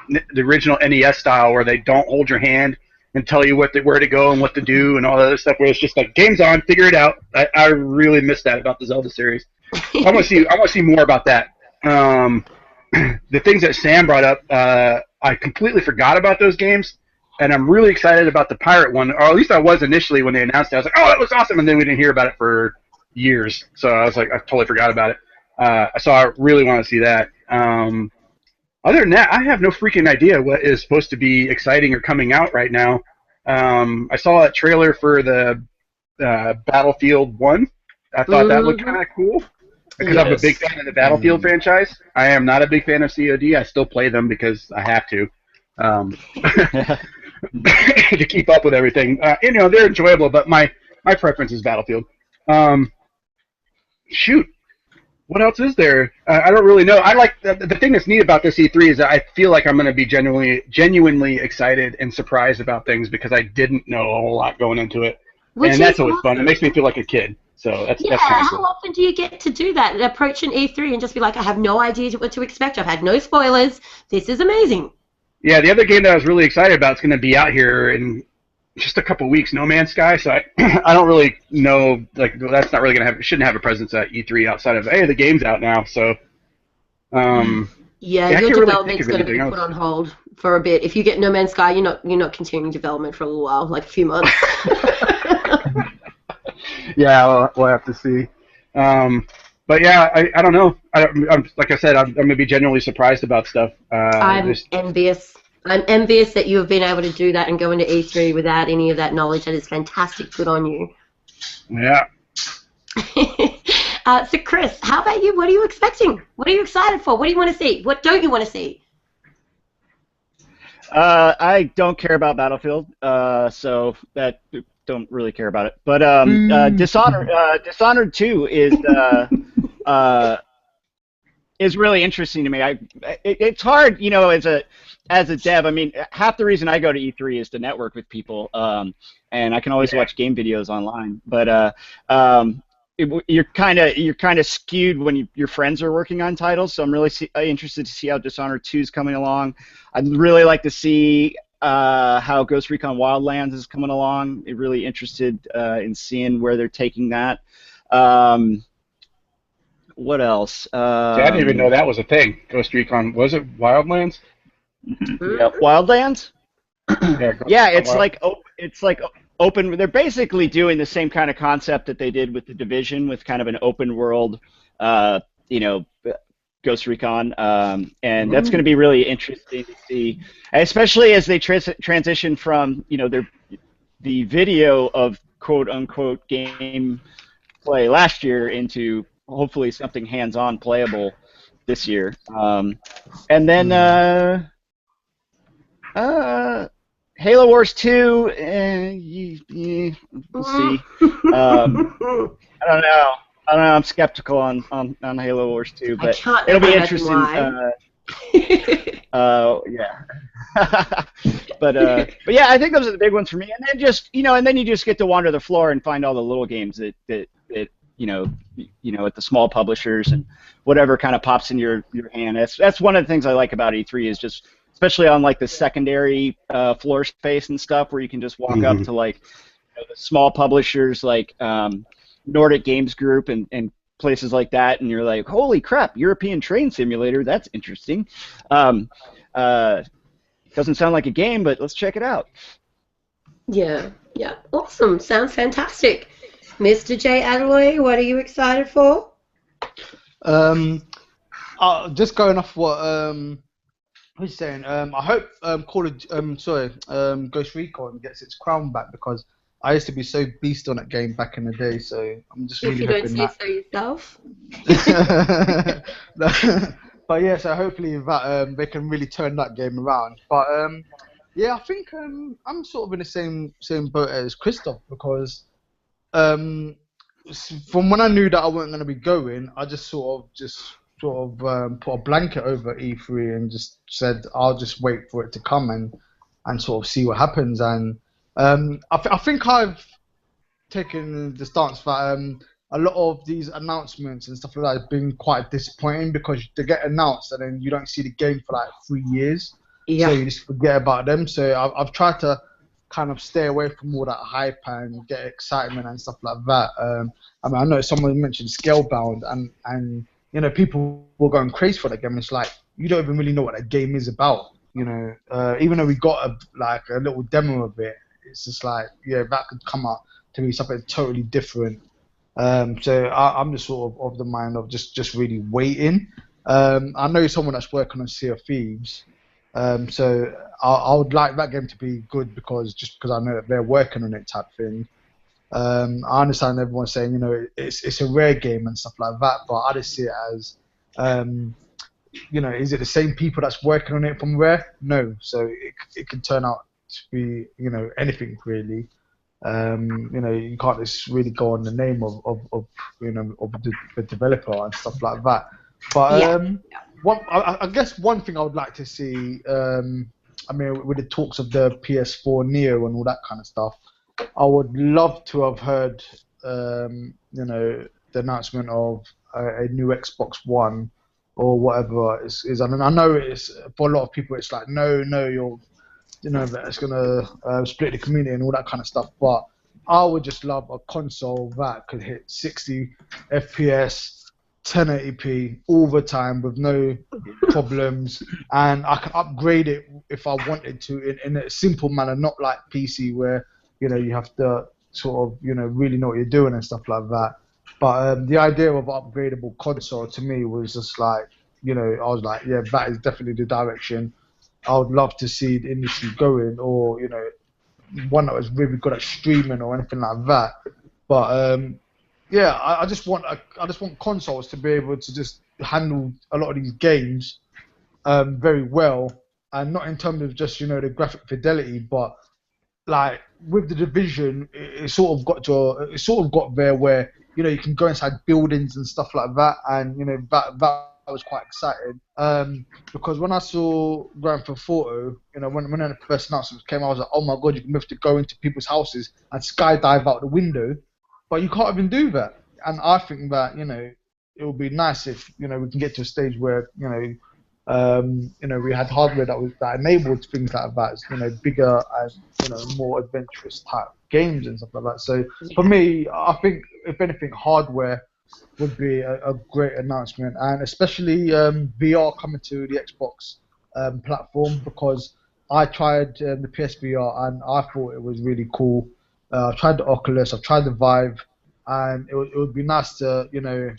NES style where they don't hold your hand and tell you where to go and what to do and all that other stuff. Where it's just like game's on, figure it out. I really miss that about the Zelda series. I want to see more about that. The things that Sam brought up, I completely forgot about those games, and I'm really excited about the pirate one. Or at least I was initially when they announced it. I was like, "Oh, that looks awesome!" And then we didn't hear about it for years, so I was like, I totally forgot about it. So I really want to see that. Other than that, I have no freaking idea what is supposed to be exciting or coming out right now. I saw a trailer for the Battlefield 1. I thought that looked kind of cool because I'm a big fan of the Battlefield franchise. I am not a big fan of COD. I still play them because I have to to keep up with everything. They're enjoyable, but my preference is Battlefield. Shoot. What else is there? I don't really know. I like the thing that's neat about this E3 is that I feel like I'm going to be genuinely excited and surprised about things because I didn't know a whole lot going into it, and that's always fun. It makes me feel like a kid. So that's kind of cool. How often do you get to do that? Approach an E3 and just be like, I have no idea what to expect. I've had no spoilers. This is amazing. Yeah, the other game that I was really excited about is going to be out here in just a couple weeks, No Man's Sky. So I don't really know, like, that's not really going to have, shouldn't have a presence at E3 outside of, hey, the game's out now. So, your development's going to be put on hold for a bit. If you get No Man's Sky, you're not continuing development for a little while, like a few months. Yeah, we'll have to see. But yeah, I don't know. I'm like I said, I'm going to be genuinely surprised about stuff. I'm envious. I'm envious that you have been able to do that and go into E3 without any of that knowledge. That is fantastic. Good on you. Yeah. So, Chris, how about you? What are you expecting? What are you excited for? What do you want to see? What don't you want to see? I don't care about Battlefield, so that don't really care about it. But Dishonored 2 is really interesting to me. It's hard, as a dev. I mean, half the reason I go to E3 is to network with people, and I can always watch game videos online. But you're kind of skewed when your friends are working on titles. So I'm really interested to see how Dishonored 2 is coming along. I'd really like to see how Ghost Recon Wildlands is coming along. I'm really interested in seeing where they're taking that. What else? See, I didn't even know that was a thing. Ghost Recon, was it Wildlands? Yeah, Wildlands. Yeah, it's like open. They're basically doing the same kind of concept that they did with The Division, with kind of an open world, Ghost Recon, and that's going to be really interesting to see, especially as they transition from the video of quote unquote game play last year into hopefully something hands-on playable this year, and then Halo Wars 2, we'll see. I don't know. I'm skeptical on Halo Wars 2, but it'll be interesting. Yeah. but yeah, I think those are the big ones for me. And then you just get to wander the floor and find all the little games that at the small publishers and whatever kind of pops in your hand. That's one of the things I like about E3 is just, especially on like the secondary floor space and stuff, where you can just walk up to like the small publishers like Nordic Games Group and places like that, and you're like, holy crap, European Train Simulator, that's interesting. Doesn't sound like a game, but let's check it out. Yeah, awesome. Sounds fantastic. Mr. J. Adderley, what are you excited for? Just going off what who's saying, I hope Ghost Recon gets its crown back, because I used to be so beast on that game back in the day, so I'm just really hoping if you don't say so yourself. But yeah, so hopefully that they can really turn that game around. But yeah, I think I'm sort of in the same boat as Christoph, because from when I knew that I wasn't going to be going, I just sort of put a blanket over E3 and just said I'll just wait for it to come and sort of see what happens. And I think I've taken the stance that a lot of these announcements and stuff like that have been quite disappointing because they get announced and then you don't see the game for like 3 years. Yeah. So you just forget about them. So I've tried to kind of stay away from all that hype and get excitement and stuff like that. I mean, I know someone mentioned Scalebound, and you know, people were going crazy for that game. It's like you don't even really know what that game is about. You know, even though we got a little demo of it, it's just like, yeah, that could come out to be something totally different. So I'm just sort of the mind of just really waiting. I know someone that's working on Sea of Thieves. So I would like that game to be good because I know that they're working on it type thing. I understand everyone saying, you know, it's a rare game and stuff like that, but I just see it as, you know, is it the same people that's working on it from Rare? No, so it can turn out to be, you know, anything really. You know, you can't just really go on the name of you know, of the developer and stuff like that. But I guess one thing I would like to see, I mean, with the talks of the PS4 Neo and all that kind of stuff, I would love to have heard, you know, the announcement of a new Xbox One or whatever it is. I mean, I know it's for a lot of people, it's like, no, you're, you know, that it's gonna split the community and all that kind of stuff. But I would just love a console that could hit 60 FPS, 1080p all the time with no problems, and I can upgrade it if I wanted to in a simple manner, not like PC where, you know, you have to sort of, you know, really know what you're doing and stuff like that. But the idea of an upgradable console to me was just like, you know, I was like, yeah, that is definitely the direction I would love to see the industry going, or, you know, one that was really good at streaming or anything like that. But yeah, I just want consoles to be able to just handle a lot of these games very well, and not in terms of just, you know, the graphic fidelity, but like with the Division, it sort of got there where, you know, you can go inside buildings and stuff like that, and, you know, that was quite exciting. Because when I saw Grand Theft Auto, you know, when the first announcement came, I was like, oh my god, you can have to go into people's houses and skydive out the window, but you can't even do that. And I think that, you know, it would be nice if, you know, we can get to a stage where, you know, we had hardware that enabled things like that, you know, bigger and, you know, more adventurous type games and stuff like that. So for me, I think if anything, hardware would be a great announcement, and especially VR coming to the Xbox platform, because I tried the PSVR and I thought it was really cool. I've tried the Oculus, I've tried the Vive, and it would be nice to, you know,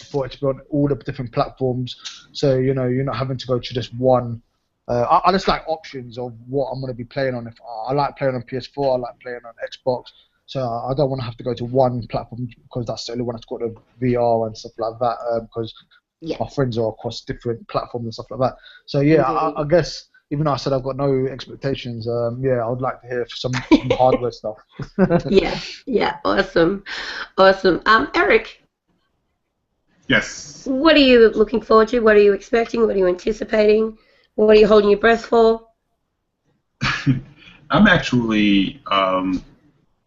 for it to be on all the different platforms, so, you know, you're not having to go to just one. I just like options of what I'm going to be playing on. If I like playing on PS4, I like playing on Xbox, so I don't want to have to go to one platform because that's the only one that's got the VR and stuff like that, because my friends are across different platforms and stuff like that. So yeah, I guess even though I said I've got no expectations, yeah, I would like to hear some hardware stuff. Yeah, awesome. Eric? Yes. What are you looking forward to? What are you expecting? What are you anticipating? What are you holding your breath for? I'm actually, I'm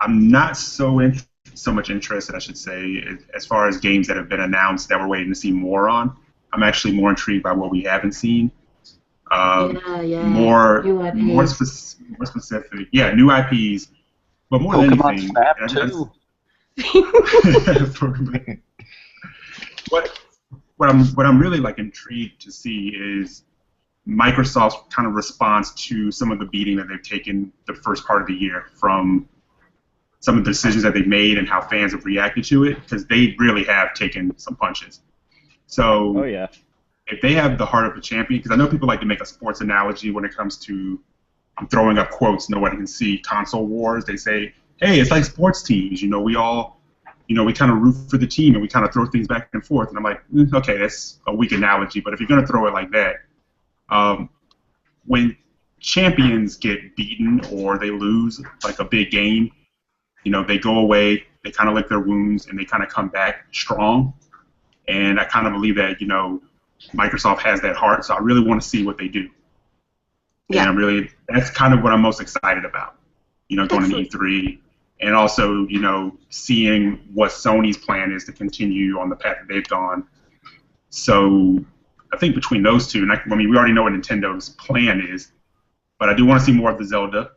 not so much interested, I should say, as far as games that have been announced that we're waiting to see more on. I'm actually more intrigued by what we haven't seen. More specific. Yeah, new IPs. But more than anything, Snap too. What I'm really like intrigued to see is Microsoft's kind of response to some of the beating that they've taken the first part of the year from some of the decisions that they've made and how fans have reacted to it, because they really have taken some punches. So if they have the heart of a champion, because I know people like to make a sports analogy when it comes to, I'm throwing up quotes nobody can see, console wars. They say, hey, it's like sports teams. You know, we all, you know, we kind of root for the team and we kind of throw things back and forth. And I'm like, okay, that's a weak analogy, but if you're going to throw it like that, when champions get beaten or they lose like a big game, you know, they go away, they kind of lick their wounds, and they kind of come back strong. And I kind of believe that, you know, Microsoft has that heart, so I really want to see what they do. Yeah. And that's kind of what I'm most excited about, you know, going to E3 and also, you know, seeing what Sony's plan is to continue on the path that they've gone. So I think between those two, and I mean, we already know what Nintendo's plan is, but I do want to see more of the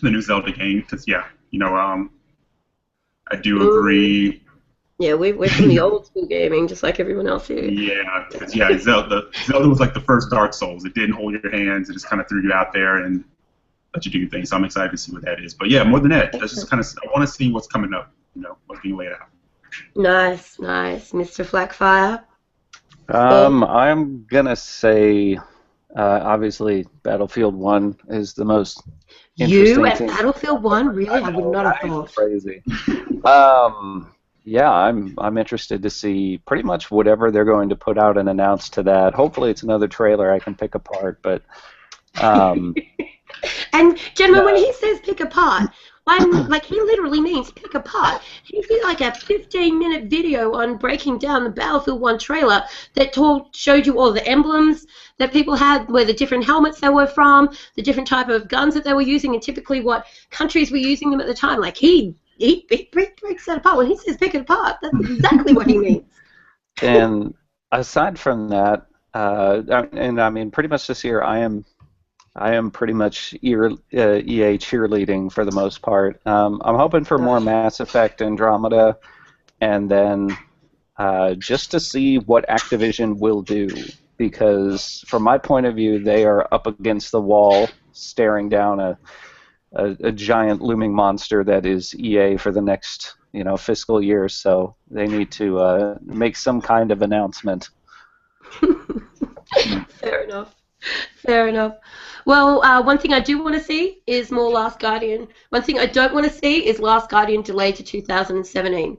new Zelda game, because, yeah, you know, I do agree. Yeah, we're from the old school gaming, just like everyone else here. Yeah, because, yeah, Zelda was like the first Dark Souls. It didn't hold your hands. It just kind of threw you out there and let you do your thing. So I'm excited to see what that is. But, yeah, more than that, that's just kind of, I want to see what's coming up, you know, what's being laid out. Nice, Mr. Flackfire. I'm gonna say, obviously, Battlefield 1 is the most interesting You at thing. Battlefield 1? Really? I would not have thought. Crazy. Yeah, I'm interested to see pretty much whatever they're going to put out and announce to that. Hopefully, it's another trailer I can pick apart. But and gentlemen, when he says pick apart, I'm like, he literally means pick apart. He did like a 15-minute video on breaking down the Battlefield 1 trailer that showed you all the emblems that people had, where the different helmets they were from, the different type of guns that they were using, and typically what countries were using them at the time. Like, he breaks that apart. When he says pick it apart, that's exactly what he means. And aside from that, and I mean, pretty much this year, I am pretty much EA cheerleading for the most part. I'm hoping for more Mass Effect Andromeda, and then just to see what Activision will do, because from my point of view, they are up against the wall, staring down a giant looming monster that is EA for the next, you know, fiscal year. So they need to make some kind of announcement. Fair enough. Well, one thing I do want to see is more Last Guardian. One thing I don't want to see is Last Guardian delayed to 2017.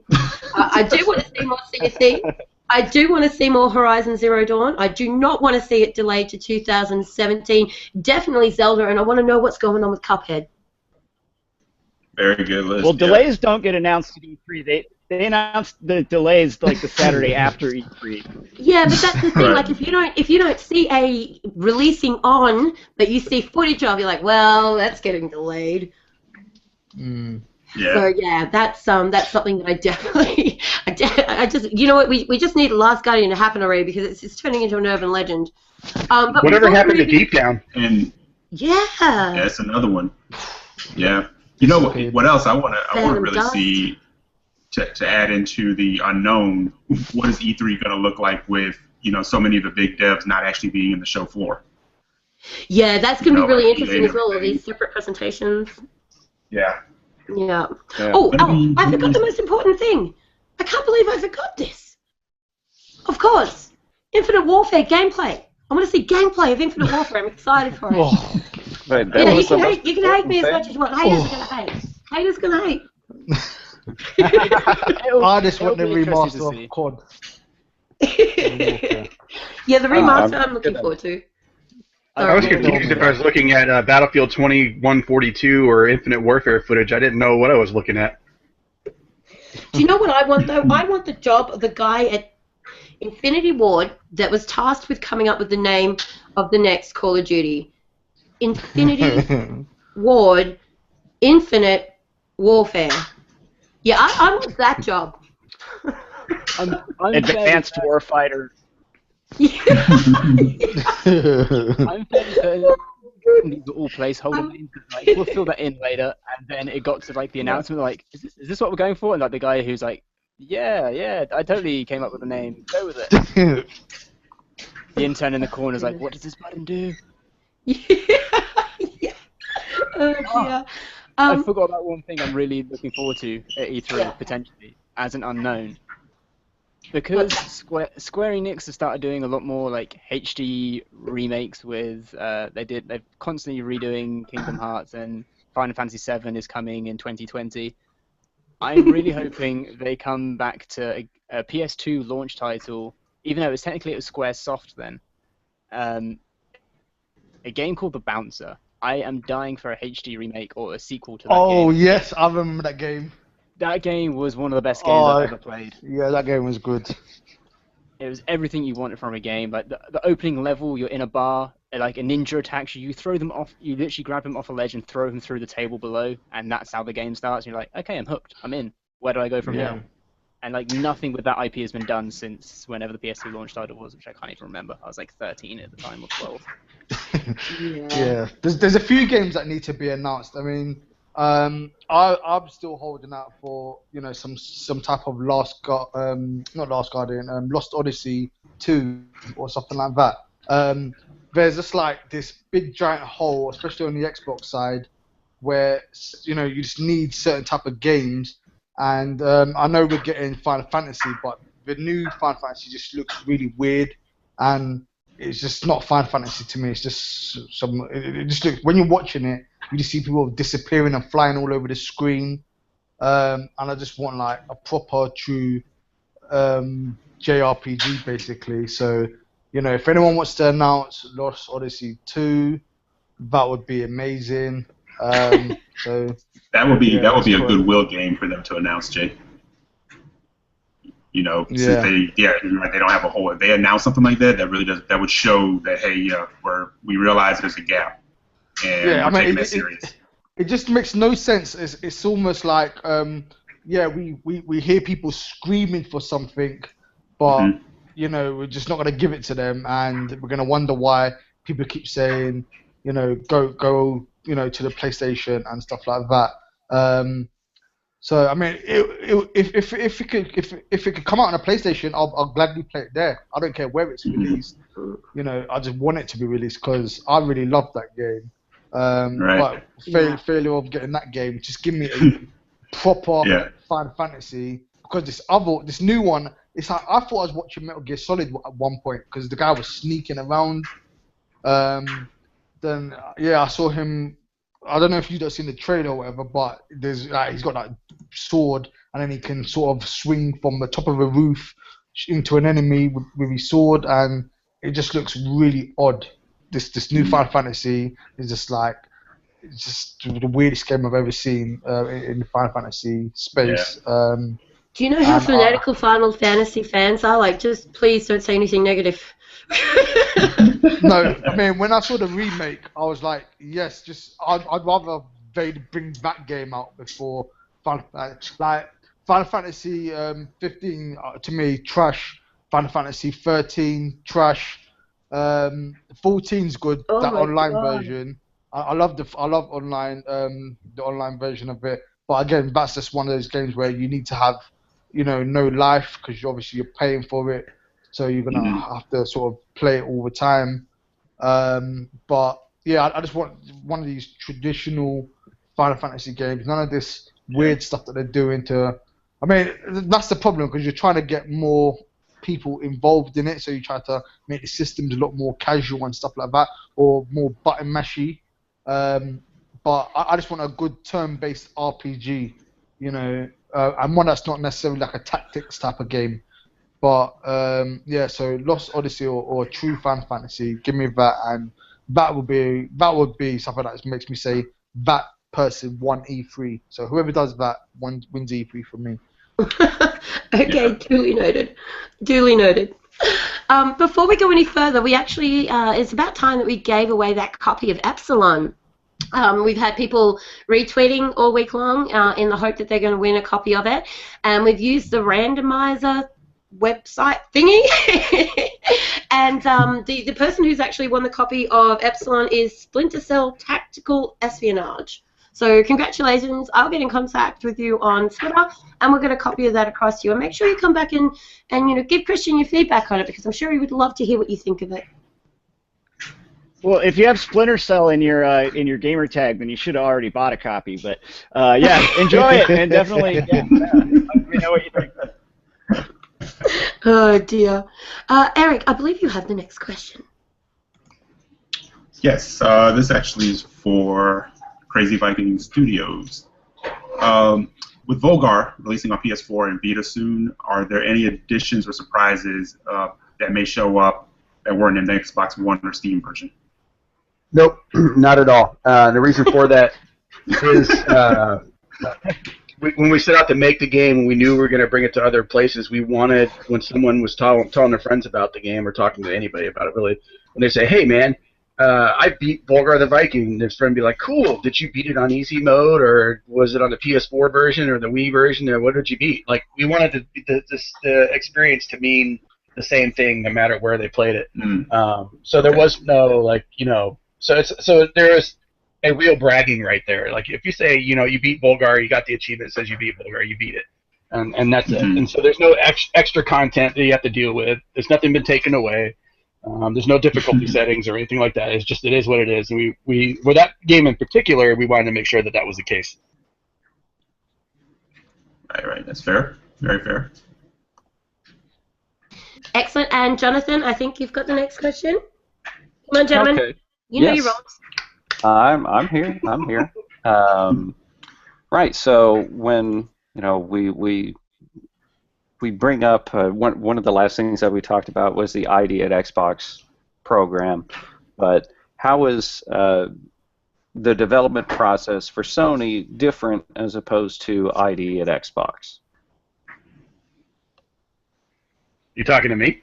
I do want to see more CSE. I do want to see more Horizon Zero Dawn. I do not want to see it delayed to 2017. Definitely Zelda, and I want to know what's going on with Cuphead. Very good list. Well, delays don't get announced at E3. They announce the delays like the Saturday after E3. Yeah, but that's the thing. Right. Like, if you don't see a releasing on, but you see footage of, you're like, well, that's getting delayed. Yeah. So yeah, that's something that I definitely, I just, you know what, we just need Last Guardian to happen already, because it's just turning into an urban legend. But Whatever happened to Deep Down? And yeah, that's another one. Yeah. You know what else I want to really Dust. see to add into the unknown? What is E3 going to look like with, you know, so many of the big devs not actually being in the show floor? Yeah, that's going to be really like interesting EA as well, all everything. these separate presentations. Yeah. Yeah. Yeah. Oh, I forgot the most important thing. I can't believe I forgot this. Of course, Infinite Warfare gameplay. I want to see gameplay of Infinite Warfare. I'm excited for it. Oh, Right, that Yeah, you was the can most hate me as important much as you want. Haters are going to hate. Haters going to hate. I just want the It'll be interesting to remaster see. of COD. Yeah, the remaster I'm I'm looking gonna- forward to. I was Sorry. confused if I was looking at Battlefield 2142 or Infinite Warfare footage. I didn't know what I was looking at. Do you know what I want, though? I want the job of the guy at Infinity Ward that was tasked with coming up with the name of the next Call of Duty. Infinity Ward, Infinite Warfare. Yeah, I want that job. I'm Advanced Warfighter. I'm fairly certain these are all placeholder names. Like, we'll fill that in later, and then it got to like the announcement. Like, is this what we're going for? And like the guy who's like, yeah, I totally came up with the name. Go with it. The intern in the corner is like, what does this button do? Yeah. Oh, dear. I forgot about one thing I'm really looking forward to at E3 potentially as an unknown. Because Square Enix has started doing a lot more like HD remakes with they're constantly redoing Kingdom Hearts, and Final Fantasy VII is coming in 2020. I'm really hoping they come back to a PS2 launch title, even though it was Square Soft then. A game called The Bouncer. I am dying for a HD remake or a sequel to that game. Oh yes, I remember that game. That game was one of the best games I've ever played. Yeah, that game was good. It was everything you wanted from a game. Like the opening level, you're in a bar, like a ninja attacks you, you throw them off, you literally grab them off a ledge and throw them through the table below, and that's how the game starts. And you're like, okay, I'm hooked, I'm in. Where do I go from here? And like nothing with that IP has been done since whenever the PS2 launch title was, which I can't even remember. I was like 13 at the time or 12. Yeah. There's a few games that need to be announced. I mean, I'm still holding out for some type of Lost Odyssey 2 or something like that. There's just like this big giant hole, especially on the Xbox side, where you just need certain type of games. And I know we're getting Final Fantasy, but the new Final Fantasy just looks really weird, and it's just not Final Fantasy to me. It's just it just looks, when you're watching it, you just see people disappearing and flying all over the screen, and I just want like a proper, true JRPG basically. So if anyone wants to announce Lost Odyssey 2, that would be amazing. So that would be a goodwill game for them to announce, Jay. Since they don't have a whole. If they announce something like that, that would show that hey, we realize there's a gap, and we're taking that serious. It just makes no sense. It's almost like we hear people screaming for something, but we're just not gonna give it to them, and we're gonna wonder why people keep saying go to the PlayStation and stuff like that. So I mean, if it could come out on a PlayStation, I'll gladly play it there. I don't care where it's released. I just want it to be released because I really love that game. But failure of getting that game, just give me a proper Final Fantasy, because this new one, it's like I thought I was watching Metal Gear Solid at one point because the guy was sneaking around. Then I saw him. I don't know if you've seen the trailer or whatever, but he's got that sword, and then he can sort of swing from the top of a roof into an enemy with his sword, and it just looks really odd. This new Final Fantasy is just like it's just the weirdest game I've ever seen in the Final Fantasy space. Do you know how fanatical Final Fantasy fans are? Like, just please don't say anything negative. No, I mean, when I saw the remake, I was like, yes, I'd rather they bring that game out before Final Fantasy 15 to me trash. Final Fantasy 13 trash. 14's good. That online version. I love online the online version of it. But again, that's just one of those games where you need to have no life, because obviously you're paying for it. So you're going to have to sort of play it all the time. But yeah, I just want one of these traditional Final Fantasy games. None of this weird stuff that they're doing I mean, that's the problem, because you're trying to get more people involved in it. So you try to make the systems a lot more casual and stuff like that, or more button mashy. But I just want a good turn-based RPG, and one that's not necessarily like a tactics type of game. But so Lost Odyssey or True Final Fantasy, give me that, and that would be something that makes me say that person won E3. So whoever does that wins E3 for me. Okay, duly noted. Duly noted. Before we go any further, we actually it's about time that we gave away that copy of Epsilon. We've had people retweeting all week long in the hope that they're going to win a copy of it, and we've used the randomizer website thingy and the person who's actually won the copy of Epsilon is Splinter Cell Tactical Espionage. So congratulations. I'll get in contact with you on Twitter, and we'll get a copy of that across to you. And make sure you come back and give Christian your feedback on it, because I'm sure he would love to hear what you think of it. Well, if you have Splinter Cell in your gamer tag, then you should have already bought a copy. But enjoy it, and definitely let me know what you think. Oh dear. Eric, I believe you have the next question. Yes, this actually is for Crazy Viking Studios. With Volgar releasing on PS4 and Vita soon, are there any additions or surprises that may show up that weren't in the Xbox One or Steam version? Nope, not at all. The reason for that is when we set out to make the game, and we knew we were going to bring it to other places, we wanted, when someone was telling their friends about the game or talking to anybody about it, really, when they say, "Hey, man, I beat Volgar the Viking," and their friend be like, "Cool, did you beat it on easy mode, or was it on the PS4 version or the Wii version, or what did you beat?" Like, we wanted the experience to mean the same thing no matter where they played it. So there was no, like, so there was a real bragging right there. Like, if you say, you beat Volgar, you got the achievement that says you beat Volgar, you beat it. And that's it. And so there's no extra content that you have to deal with. There's nothing been taken away. There's no difficulty settings or anything like that. It's just, it is what it is. And we for that game in particular, we wanted to make sure that that was the case. Right. That's fair. Very fair. Excellent. And Jonathan, I think you've got the next question. Come on, gentlemen. Okay. You know your roles. I'm here. Right. So when we bring up one of the last things that we talked about was the ID at Xbox program, but how is the development process for Sony different as opposed to ID at Xbox? You talking to me?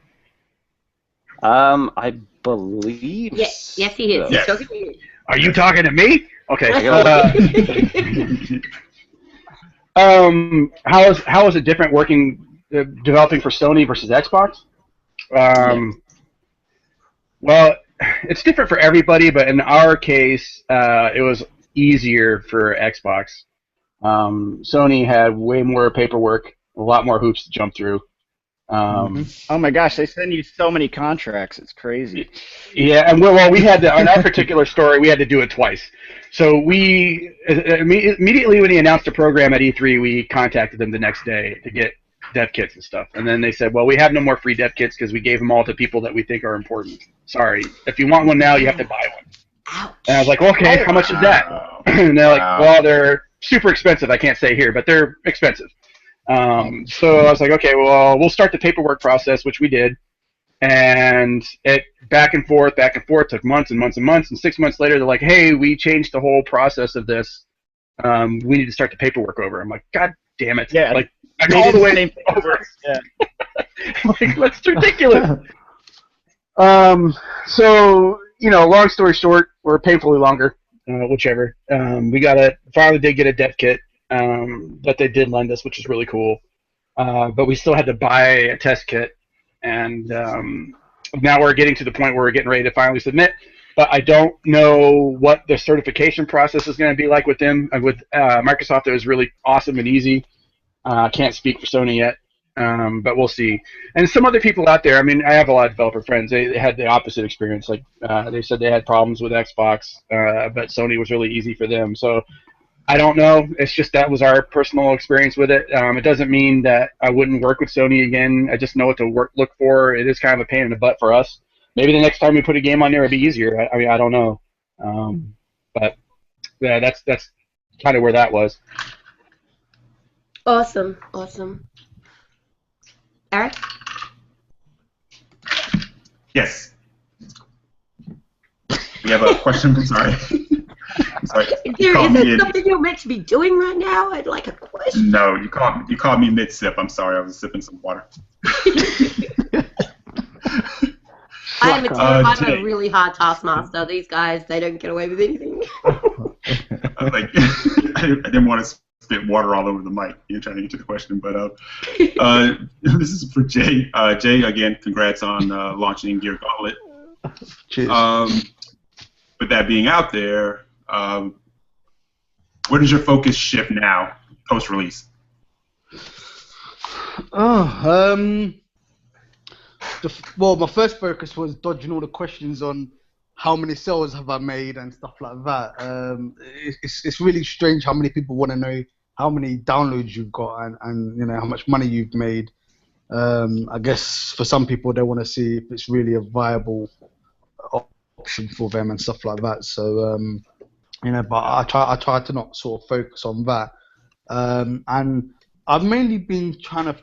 I believe. Yes, he is. Yes. He's talking to you. Are you talking to me? Okay. How is it different developing for Sony versus Xbox? Well, it's different for everybody, but in our case, it was easier for Xbox. Sony had way more paperwork, a lot more hoops to jump through. Oh my gosh, they send you so many contracts. It's crazy. Yeah, and we had to, on that particular story, we had to do it twice. So we immediately when he announced the program at E3, we contacted them the next day to get dev kits and stuff. And then they said, "Well, we have no more free dev kits because we gave them all to people that we think are important. Sorry, if you want one now, you have to buy one." Ouch. And I was like, "Okay, how much is that?" And they're like, "Well, they're super expensive. I can't say here, but they're expensive." So I was like, "Okay, well, we'll start the paperwork process," which we did. And it back and forth took months and months and months. And 6 months later, they're like, "Hey, we changed the whole process of this. We need to start the paperwork over." I'm like, "God damn it!" Yeah, like I'm all the way over. Yeah. Like, that's ridiculous. So long story short, or painfully longer, whichever. We finally did get a dev kit that they did lend us, which is really cool. But we still had to buy a test kit. And now we're getting to the point where we're getting ready to finally submit. But I don't know what the certification process is going to be like with them. With Microsoft, it was really awesome and easy. Can't speak for Sony yet, but we'll see. And some other people out there, I mean, I have a lot of developer friends. They had the opposite experience. Like they said they had problems with Xbox, but Sony was really easy for them. So I don't know. It's just that was our personal experience with it. It doesn't mean that I wouldn't work with Sony again. I just know what to look for. It is kind of a pain in the butt for us. Maybe the next time we put a game on there, it'll be easier. I mean, I don't know. But yeah, that's kind of where that was. Awesome. Eric? Yes. We have a question. Sorry. Sorry. Is there something you're meant to be doing right now? I'd like a question. No, you called me mid-sip. I'm sorry. I was sipping some water. I'm a really hard taskmaster. These guys, they don't get away with anything. I didn't want to spit water all over the mic. You're trying to get to the question, but this is for Jay. Jay, again, congrats on launching Gear Gauntlet. Cheers. With that being out there, where does your focus shift now, post-release? Well, my first focus was dodging all the questions on how many sales have I made and stuff like that. It's really strange how many people want to know how many downloads you've got and how much money you've made. I guess for some people they want to see if it's really a viable option for them and stuff like that. So but I try to not sort of focus on that. And I've mainly been trying to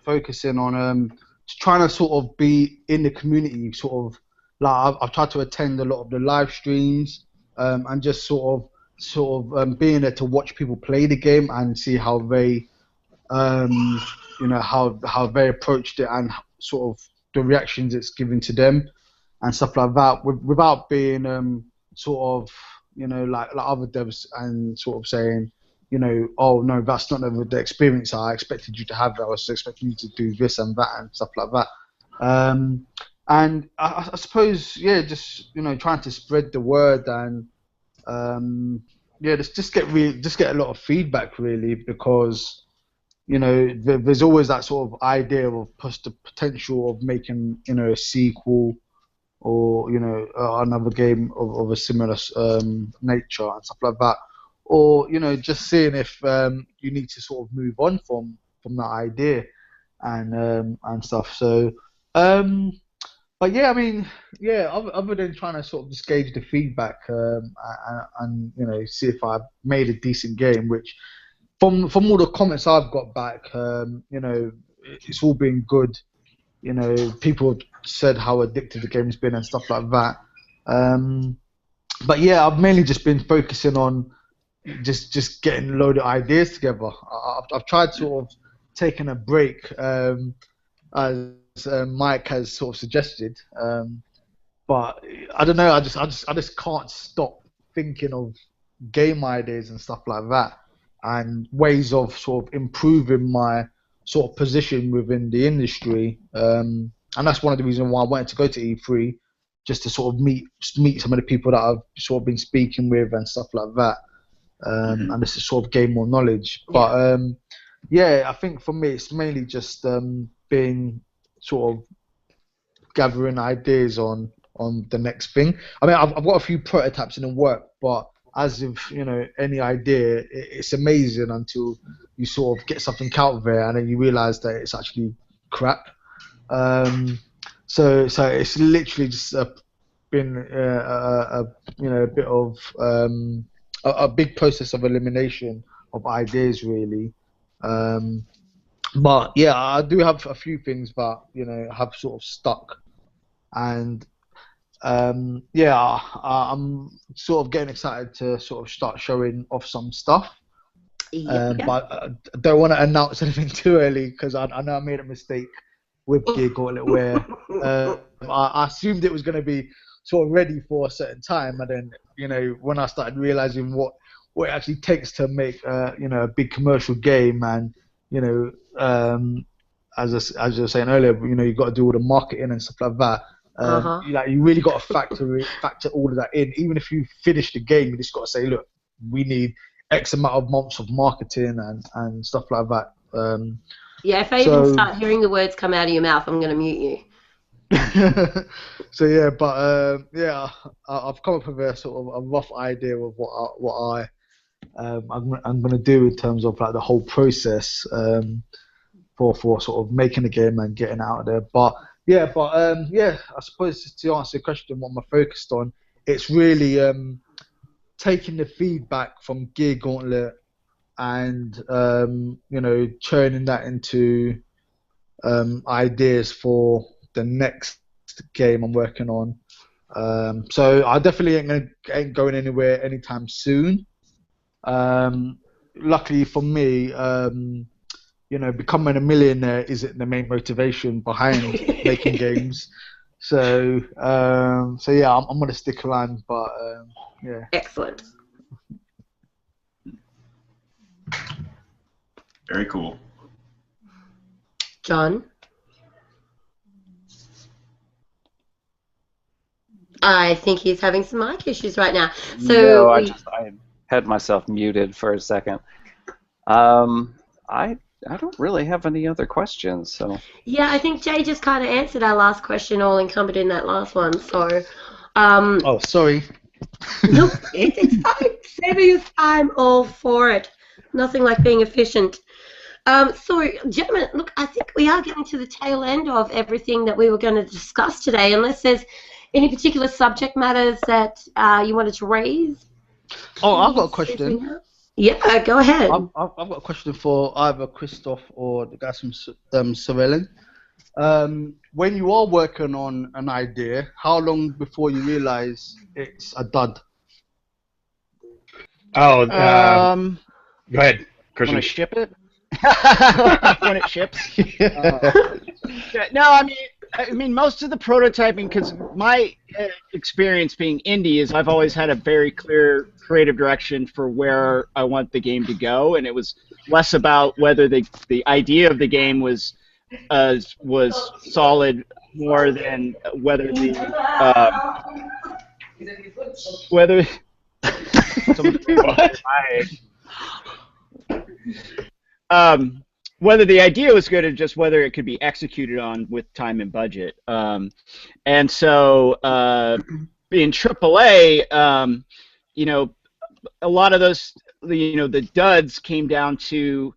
focusing on trying to sort of be in the community, sort of like I've tried to attend a lot of the live streams and just sort of sort of being there to watch people play the game and see how they, how they approached it and sort of the reactions it's given to them and stuff like that, without being sort of, like other devs and sort of saying, oh no, that's not the experience I expected you to have. I was expecting you to do this and that and stuff like that. And I suppose, yeah, just trying to spread the word and yeah, just get a lot of feedback really, because there's always that sort of idea of the potential of making a sequel or another game of a similar nature and stuff like that, or just seeing if you need to sort of move on from that idea and stuff. So but yeah, I mean, yeah, other than trying to sort of just gauge the feedback and see if I made a decent game, which from all the comments I've got back, it's all been good. People have said how addictive the game's been and stuff like that. But yeah, I've mainly just been focusing on just getting a load of ideas together. I've tried sort of taking a break, as Mike has sort of suggested, but I don't know. I just can't stop thinking of game ideas and stuff like that, and ways of sort of improving my sort of position within the industry. And that's one of the reasons why I wanted to go to E3, just to sort of meet some of the people that I've sort of been speaking with and stuff like that. And just to sort of gain more knowledge. But yeah, I think for me it's mainly just being sort of gathering ideas on the next thing. I mean, I've got a few prototypes in the work, but as of any idea, it's amazing until you sort of get something out there and then you realise that it's actually crap. So it's literally just been a bit of a big process of elimination of ideas really. But yeah, I do have a few things that have sort of stuck, and yeah, I'm sort of getting excited to sort of start showing off some stuff. But I don't want to announce anything too early because I know I made a mistake with Gear Gauntlet where I assumed it was going to be sort of ready for a certain time, and then when I started realizing what it actually takes to make a big commercial game, and as I was saying earlier, you've got to do all the marketing and stuff like that. You really got to factor all of that in. Even if you finish the game, you just got to say, look, we need X amount of months of marketing and stuff like that. Yeah, if I even start hearing the words come out of your mouth, I'm going to mute you. So yeah, but yeah, I've come up with a sort of a rough idea of what I'm going to do in terms of like the whole process for sort of making the game and getting out there. But yeah, I suppose to answer your question, what I'm focused on, it's really taking the feedback from Gear Gauntlet and turning that into ideas for the next game I'm working on. So I definitely ain't going anywhere anytime soon. Luckily for me, becoming a millionaire isn't the main motivation behind making games. So yeah, I'm gonna stick around, but yeah. Excellent. Very cool. John? I think he's having some mic issues right now. So no, I had myself muted for a second. I don't really have any other questions, so. Yeah, I think Jay just kind of answered our last question, all encumbered in that last one. So. Oh, sorry. No, it's fine. Saving his time, all for it. Nothing like being efficient. So, gentlemen, look, I think we are getting to the tail end of everything that we were going to discuss today, unless there's any particular subject matters that you wanted to raise. Oh, I've got a question. Yeah, go ahead. I've got a question for either Christoph or the guys from Surveilling. When you are working on an idea, how long before you realise it's a dud? Oh, go ahead, When Christian. I ship it? When it ships? No, I mean, most of the prototyping, because my experience being indie is I've always had a very clear creative direction for where I want the game to go, and it was less about whether the idea of the game was solid, more than whether the whether What? whether the idea was good or just whether it could be executed on with time and budget. And so in AAA, you know, a lot of those, the duds came down to,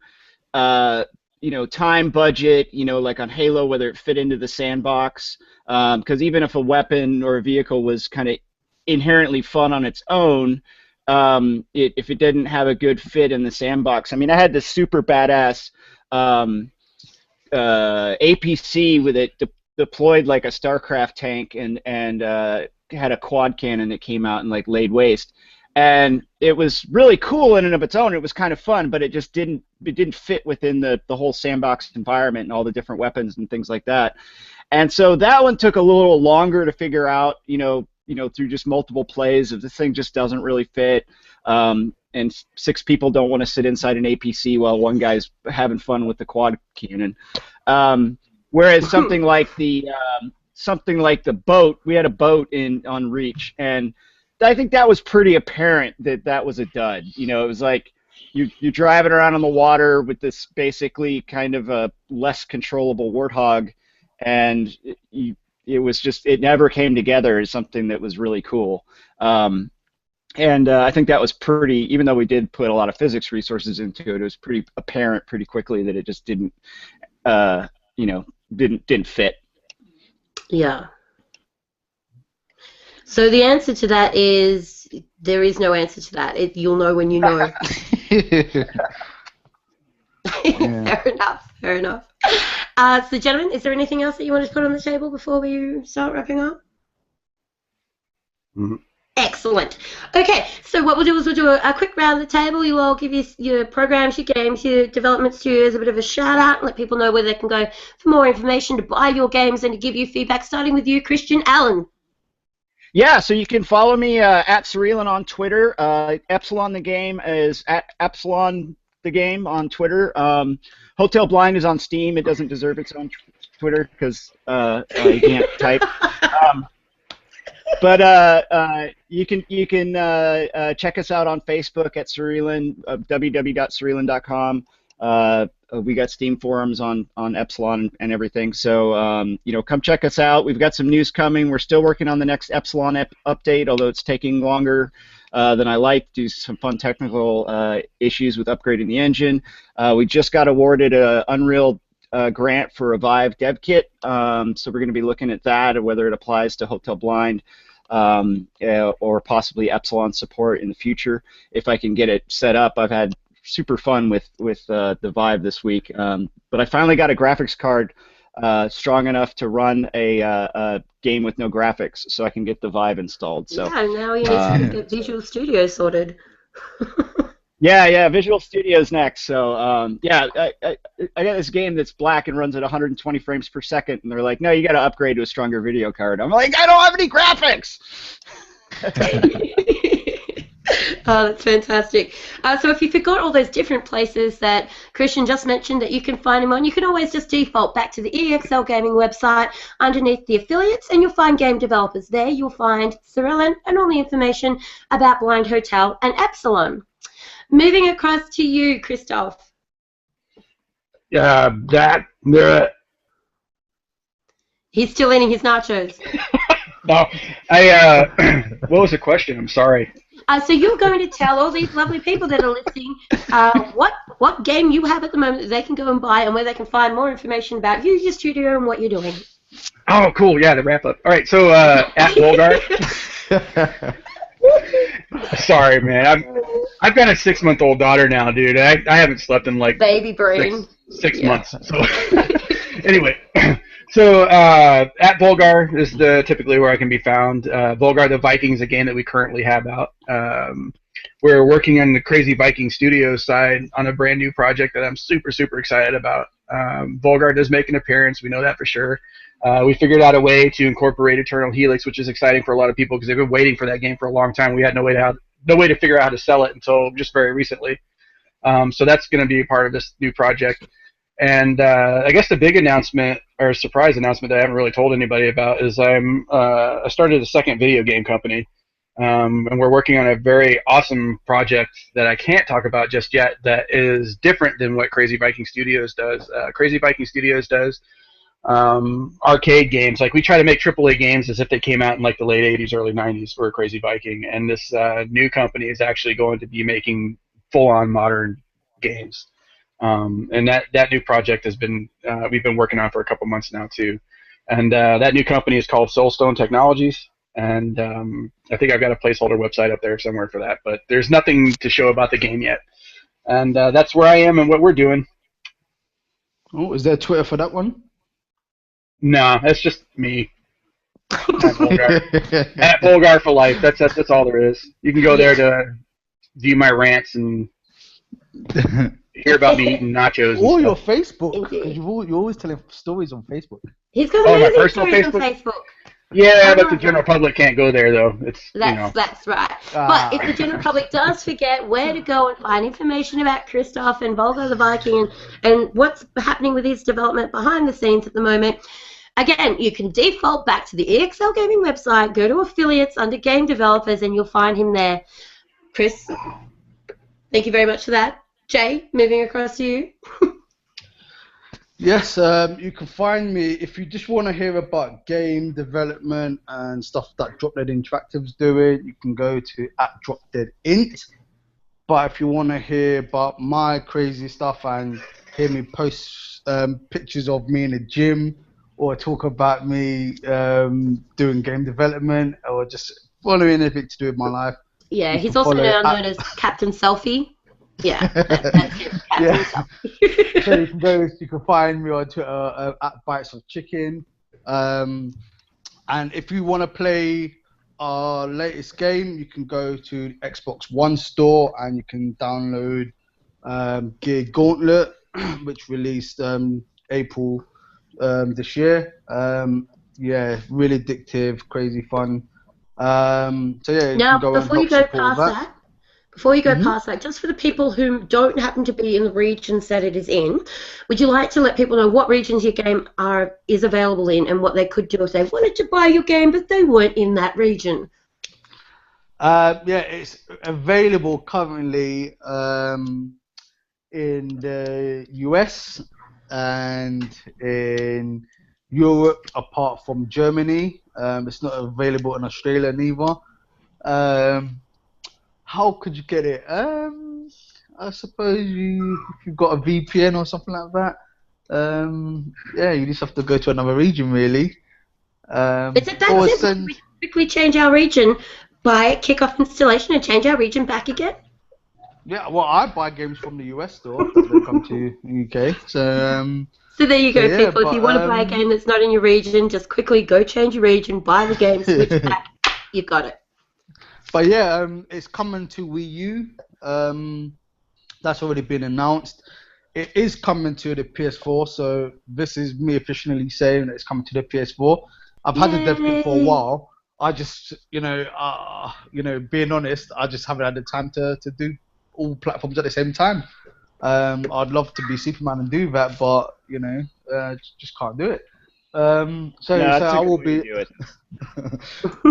time, budget, like on Halo, whether it fit into the sandbox. Because even if a weapon or a vehicle was kind of inherently fun on its own, if it didn't have a good fit in the sandbox. I mean, I had this super badass APC with it deployed like a StarCraft tank and had a quad cannon that came out and like laid waste. And it was really cool in and of its own. It was kind of fun, but it just didn't fit within the whole sandbox environment and all the different weapons and things like that. And so that one took a little longer to figure out, through just multiple plays if this thing just doesn't really fit. And 6 people don't want to sit inside an APC while one guy's having fun with the quad cannon. Whereas something like the boat, we had a boat on Reach, and I think that was pretty apparent that was a dud. It was like you're driving around on the water with this basically kind of a less controllable warthog, and it never came together as something that was really cool. And I think that was pretty, even though we did put a lot of physics resources into it, it was pretty apparent pretty quickly that it just didn't fit. Yeah. So the answer to that is there is no answer to that. You'll know when you know. Fair enough. So, gentlemen, is there anything else that you want to put on the table before we start wrapping up? Mm-hmm. Excellent. Okay, so what we'll do is we'll do a quick round of the table. You all give your programs, your games, your development studios a bit of a shout out and let people know where they can go for more information, to buy your games and to give you feedback, starting with you, Christian Allen. Yeah, so you can follow me at Cerealin on Twitter. Epsilon the Game is at Epsilon the Game on Twitter. Hotel Blind is on Steam. It doesn't deserve its own Twitter because you can't type. But you can check us out on Facebook at Cerealin, www.cerealin.com. We got Steam forums on Epsilon and everything. So come check us out. We've got some news coming. We're still working on the next Epsilon update, although it's taking longer than I like due to some fun technical issues with upgrading the engine. We just got awarded an Unreal grant for a Vive dev kit, so we're going to be looking at that and whether it applies to Hotel Blind or possibly Epsilon support in the future if I can get it set up. I've had super fun with the Vive this week, but I finally got a graphics card strong enough to run a game with no graphics, so I can get the Vive installed. So yeah, now you need to get Visual Studio sorted. Yeah, Visual Studio's next. So, I got this game that's black and runs at 120 frames per second, and they're like, no, you got to upgrade to a stronger video card. I'm like, I don't have any graphics! Oh, that's fantastic. So if you forgot all those different places that Christian just mentioned that you can find him on, you can always just default back to the EXL Gaming website underneath the affiliates, and you'll find game developers there. You'll find Cerealin and all the information about Blind Hotel and Epsilon. Moving across to you, Christoph. He's still eating his nachos. No, what was the question? I'm sorry. So you're going to tell all these lovely people that are listening what game you have at the moment that they can go and buy and where they can find more information about you, your studio, and what you're doing. Oh, cool. Yeah, the wrap up. All right, so at Volgar. Sorry, man. I've got a 6-month-old daughter now, dude. I haven't slept in like baby brain. six months. So anyway, so at Volgar is typically where I can be found. Volgar the Viking is a game that we currently have out. we're working on the Crazy Viking Studios side on a brand new project that I'm super, super excited about. Volgard does make an appearance. We know that for sure. We figured out a way to incorporate Eternal Helix, which is exciting for a lot of people because they've been waiting for that game for a long time. We had no way to figure out how to sell it until just very recently. So that's going to be a part of this new project. And I guess the big announcement or surprise announcement that I haven't really told anybody about is I started a second video game company. And we're working on a very awesome project that I can't talk about just yet that is different than what Crazy Viking Studios does. Crazy Viking Studios does arcade games. Like, we try to make AAA games as if they came out in like the late 80s, early 90s for Crazy Viking. And this new company is actually going to be making full-on modern games. And that new project has been we've been working on for a couple months now too. And that new company is called Soulstone Technologies. And I think I've got a placeholder website up there somewhere for that, but there's nothing to show about the game yet. And that's where I am and what we're doing. Oh, is there Twitter for that one? No, that's just me. At Volgar. At Volgar for life. That's all there is. You can go there to view my rants and hear about me eating nachos. Or and your stuff. Facebook, because you're always telling stories on Facebook. He's got my amazing personal stories on Facebook? Facebook. Yeah, but the general public can't go there though. It's That's right. But if the general public does forget where to go and find information about Christoph and Volga the Viking and what's happening with his development behind the scenes at the moment, again, you can default back to the EXL Gaming website, go to affiliates under game developers, and you'll find him there. Chris, thank you very much for that. Jay, moving across to you. Yes, you can find me if you just want to hear about game development and stuff that Drop Dead Interactive's doing. You can go to @DropDeadInt. But if you want to hear about my crazy stuff and hear me post pictures of me in the gym, or talk about me doing game development, or just follow anything to do with my life. Yeah, he's also now known as Captain Selfie. Yeah, that's him, Captain Selfie. So you can find me on Twitter @Bites of Chicken. And if you want to play our latest game, you can go to the Xbox One store and you can download Gear Gauntlet, which released April this year. Yeah, really addictive, crazy fun. So yeah, you now, can go before and you go help support past that. before you go past that, just for the people who don't happen to be in the regions that it is in, would you like to let people know what regions your game is available in and what they could do if they wanted to buy your game but they weren't in that region? Yeah, it's available currently in the US and in Europe, apart from Germany. It's not available in Australia neither. How could you get it? I suppose if you've got a VPN or something like that. Yeah, you just have to go to another region, really. Is it that simple? We quickly change our region, kick off installation, and change our region back again? Yeah, well, I buy games from the US store that they come to the UK. So there you go, yeah, people. If you want to buy a game that's not in your region, just quickly go change your region, buy the game, switch back. You've got it. But yeah, it's coming to Wii U. That's already been announced. It is coming to the PS4, so this is me officially saying that it's coming to the PS4. I've had the dev kit for a while. I just, being honest, I just haven't had the time to do all platforms at the same time. I'd love to be Superman and do that, but just can't do it. So I will be.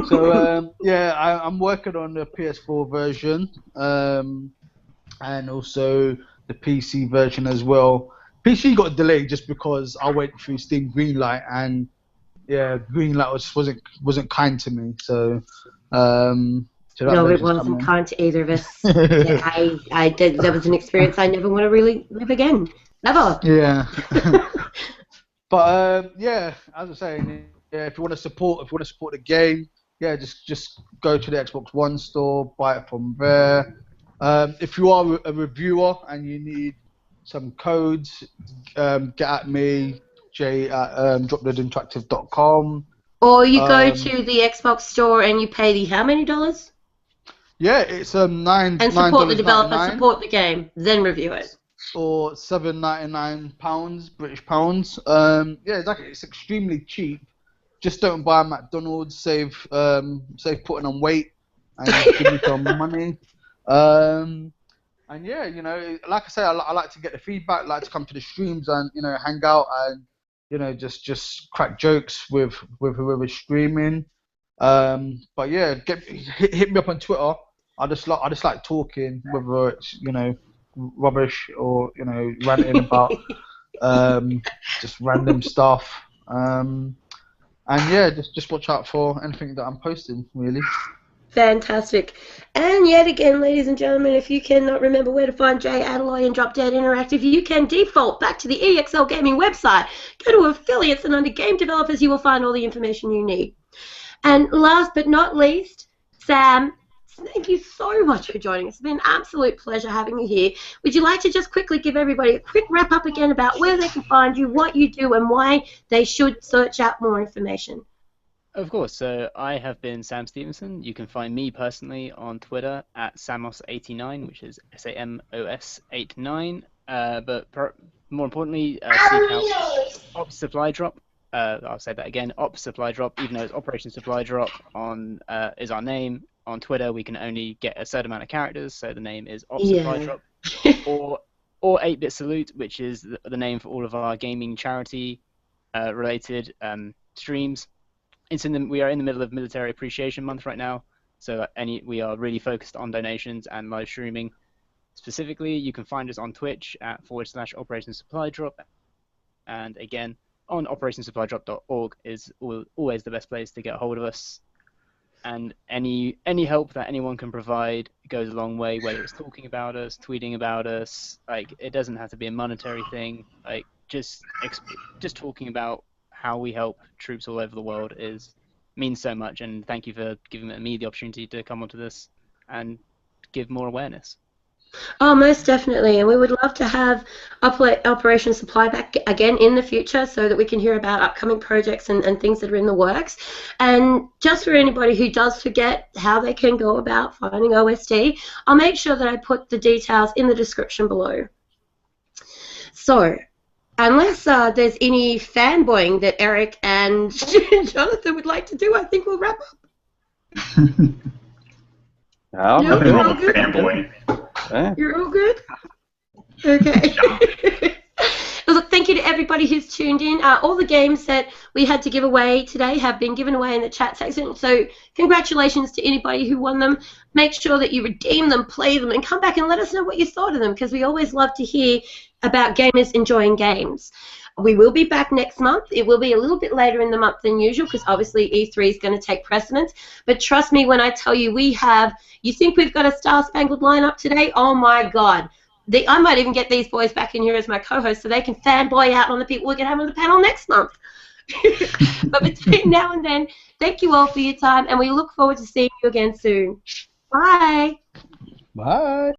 So yeah, I'm working on the PS4 version, and also the PC version as well. PC got delayed just because I went through Steam Greenlight, and yeah, Greenlight wasn't kind to me. So no, it wasn't kind to either of us. Yeah, I did. That was an experience I never want to really live again. Never. Yeah. But yeah, as I was saying, yeah, if you want to support the game, yeah, just go to the Xbox One store, buy it from there. If you are a reviewer and you need some codes, get at me, Jay at dropdeadinteractive.com. Or you go to the Xbox store and you pay the how many dollars? Yeah, it's nine And support the developer, $9.99 support the game, then review it. or £7.99 British pounds. Yeah, exactly. It's extremely cheap. Just don't buy McDonald's. Save putting on weight and give me some money. And yeah, like I say, I like to get the feedback. Like to come to the streams and hang out and just crack jokes with whoever's streaming. But yeah, hit me up on Twitter. I just like talking, whether it's rubbish or ranting about just random stuff. And yeah, just watch out for anything that I'm posting, really. Fantastic. And yet again, ladies and gentlemen, if you cannot remember where to find Jay Alloy and Drop Dead Interactive, you can default back to the EXL Gaming website. Go to affiliates and under game developers, you will find all the information you need. And last but not least, Sam, thank you so much for joining us. It's been an absolute pleasure having you here. Would you like to just quickly give everybody a quick wrap up again about where they can find you, what you do, and why they should search out more information? Of course. So I have been Sam Stevenson. You can find me personally on Twitter at Samos89, which is SAMOS89. But more importantly, seek out Ops Supply Drop. I'll say that again, Ops Supply Drop, even though it's Operation Supply Drop is our name. On Twitter, we can only get a certain amount of characters, so the name is Ops Supply Drop. Or 8-Bit Salute, which is the name for all of our gaming charity related streams. We are in the middle of Military Appreciation Month right now, so we are really focused on donations and live streaming. Specifically, you can find us on Twitch at /Operation Supply Drop, and again on operationsupply.drop.org is always the best place to get a hold of us. And any help that anyone can provide goes a long way, whether it's talking about us, tweeting about us. Like, it doesn't have to be a monetary thing. Like, just talking about how we help troops all over the world means so much. And thank you for giving me the opportunity to come onto this and give more awareness. Oh, most definitely, and we would love to have Operation Supply back again in the future so that we can hear about upcoming projects and things that are in the works. And just for anybody who does forget how they can go about finding OSD, I'll make sure that I put the details in the description below. So, unless there's any fanboying that Eric and Jonathan would like to do, I think we'll wrap up. Nothing wrong with fanboying. You're all good? Okay. Look, thank you to everybody who's tuned in. All the games that we had to give away today have been given away in the chat section, so congratulations to anybody who won them. Make sure that you redeem them, play them, and come back and let us know what you thought of them, because we always love to hear about gamers enjoying games. We will be back next month. It will be a little bit later in the month than usual because obviously E3 is going to take precedence. But trust me when I tell you you think we've got a Star-Spangled lineup today? Oh my God. I might even get these boys back in here as my co-hosts so they can fanboy out on the people we're going to have on the panel next month. But between now and then, thank you all for your time, and we look forward to seeing you again soon. Bye. Bye.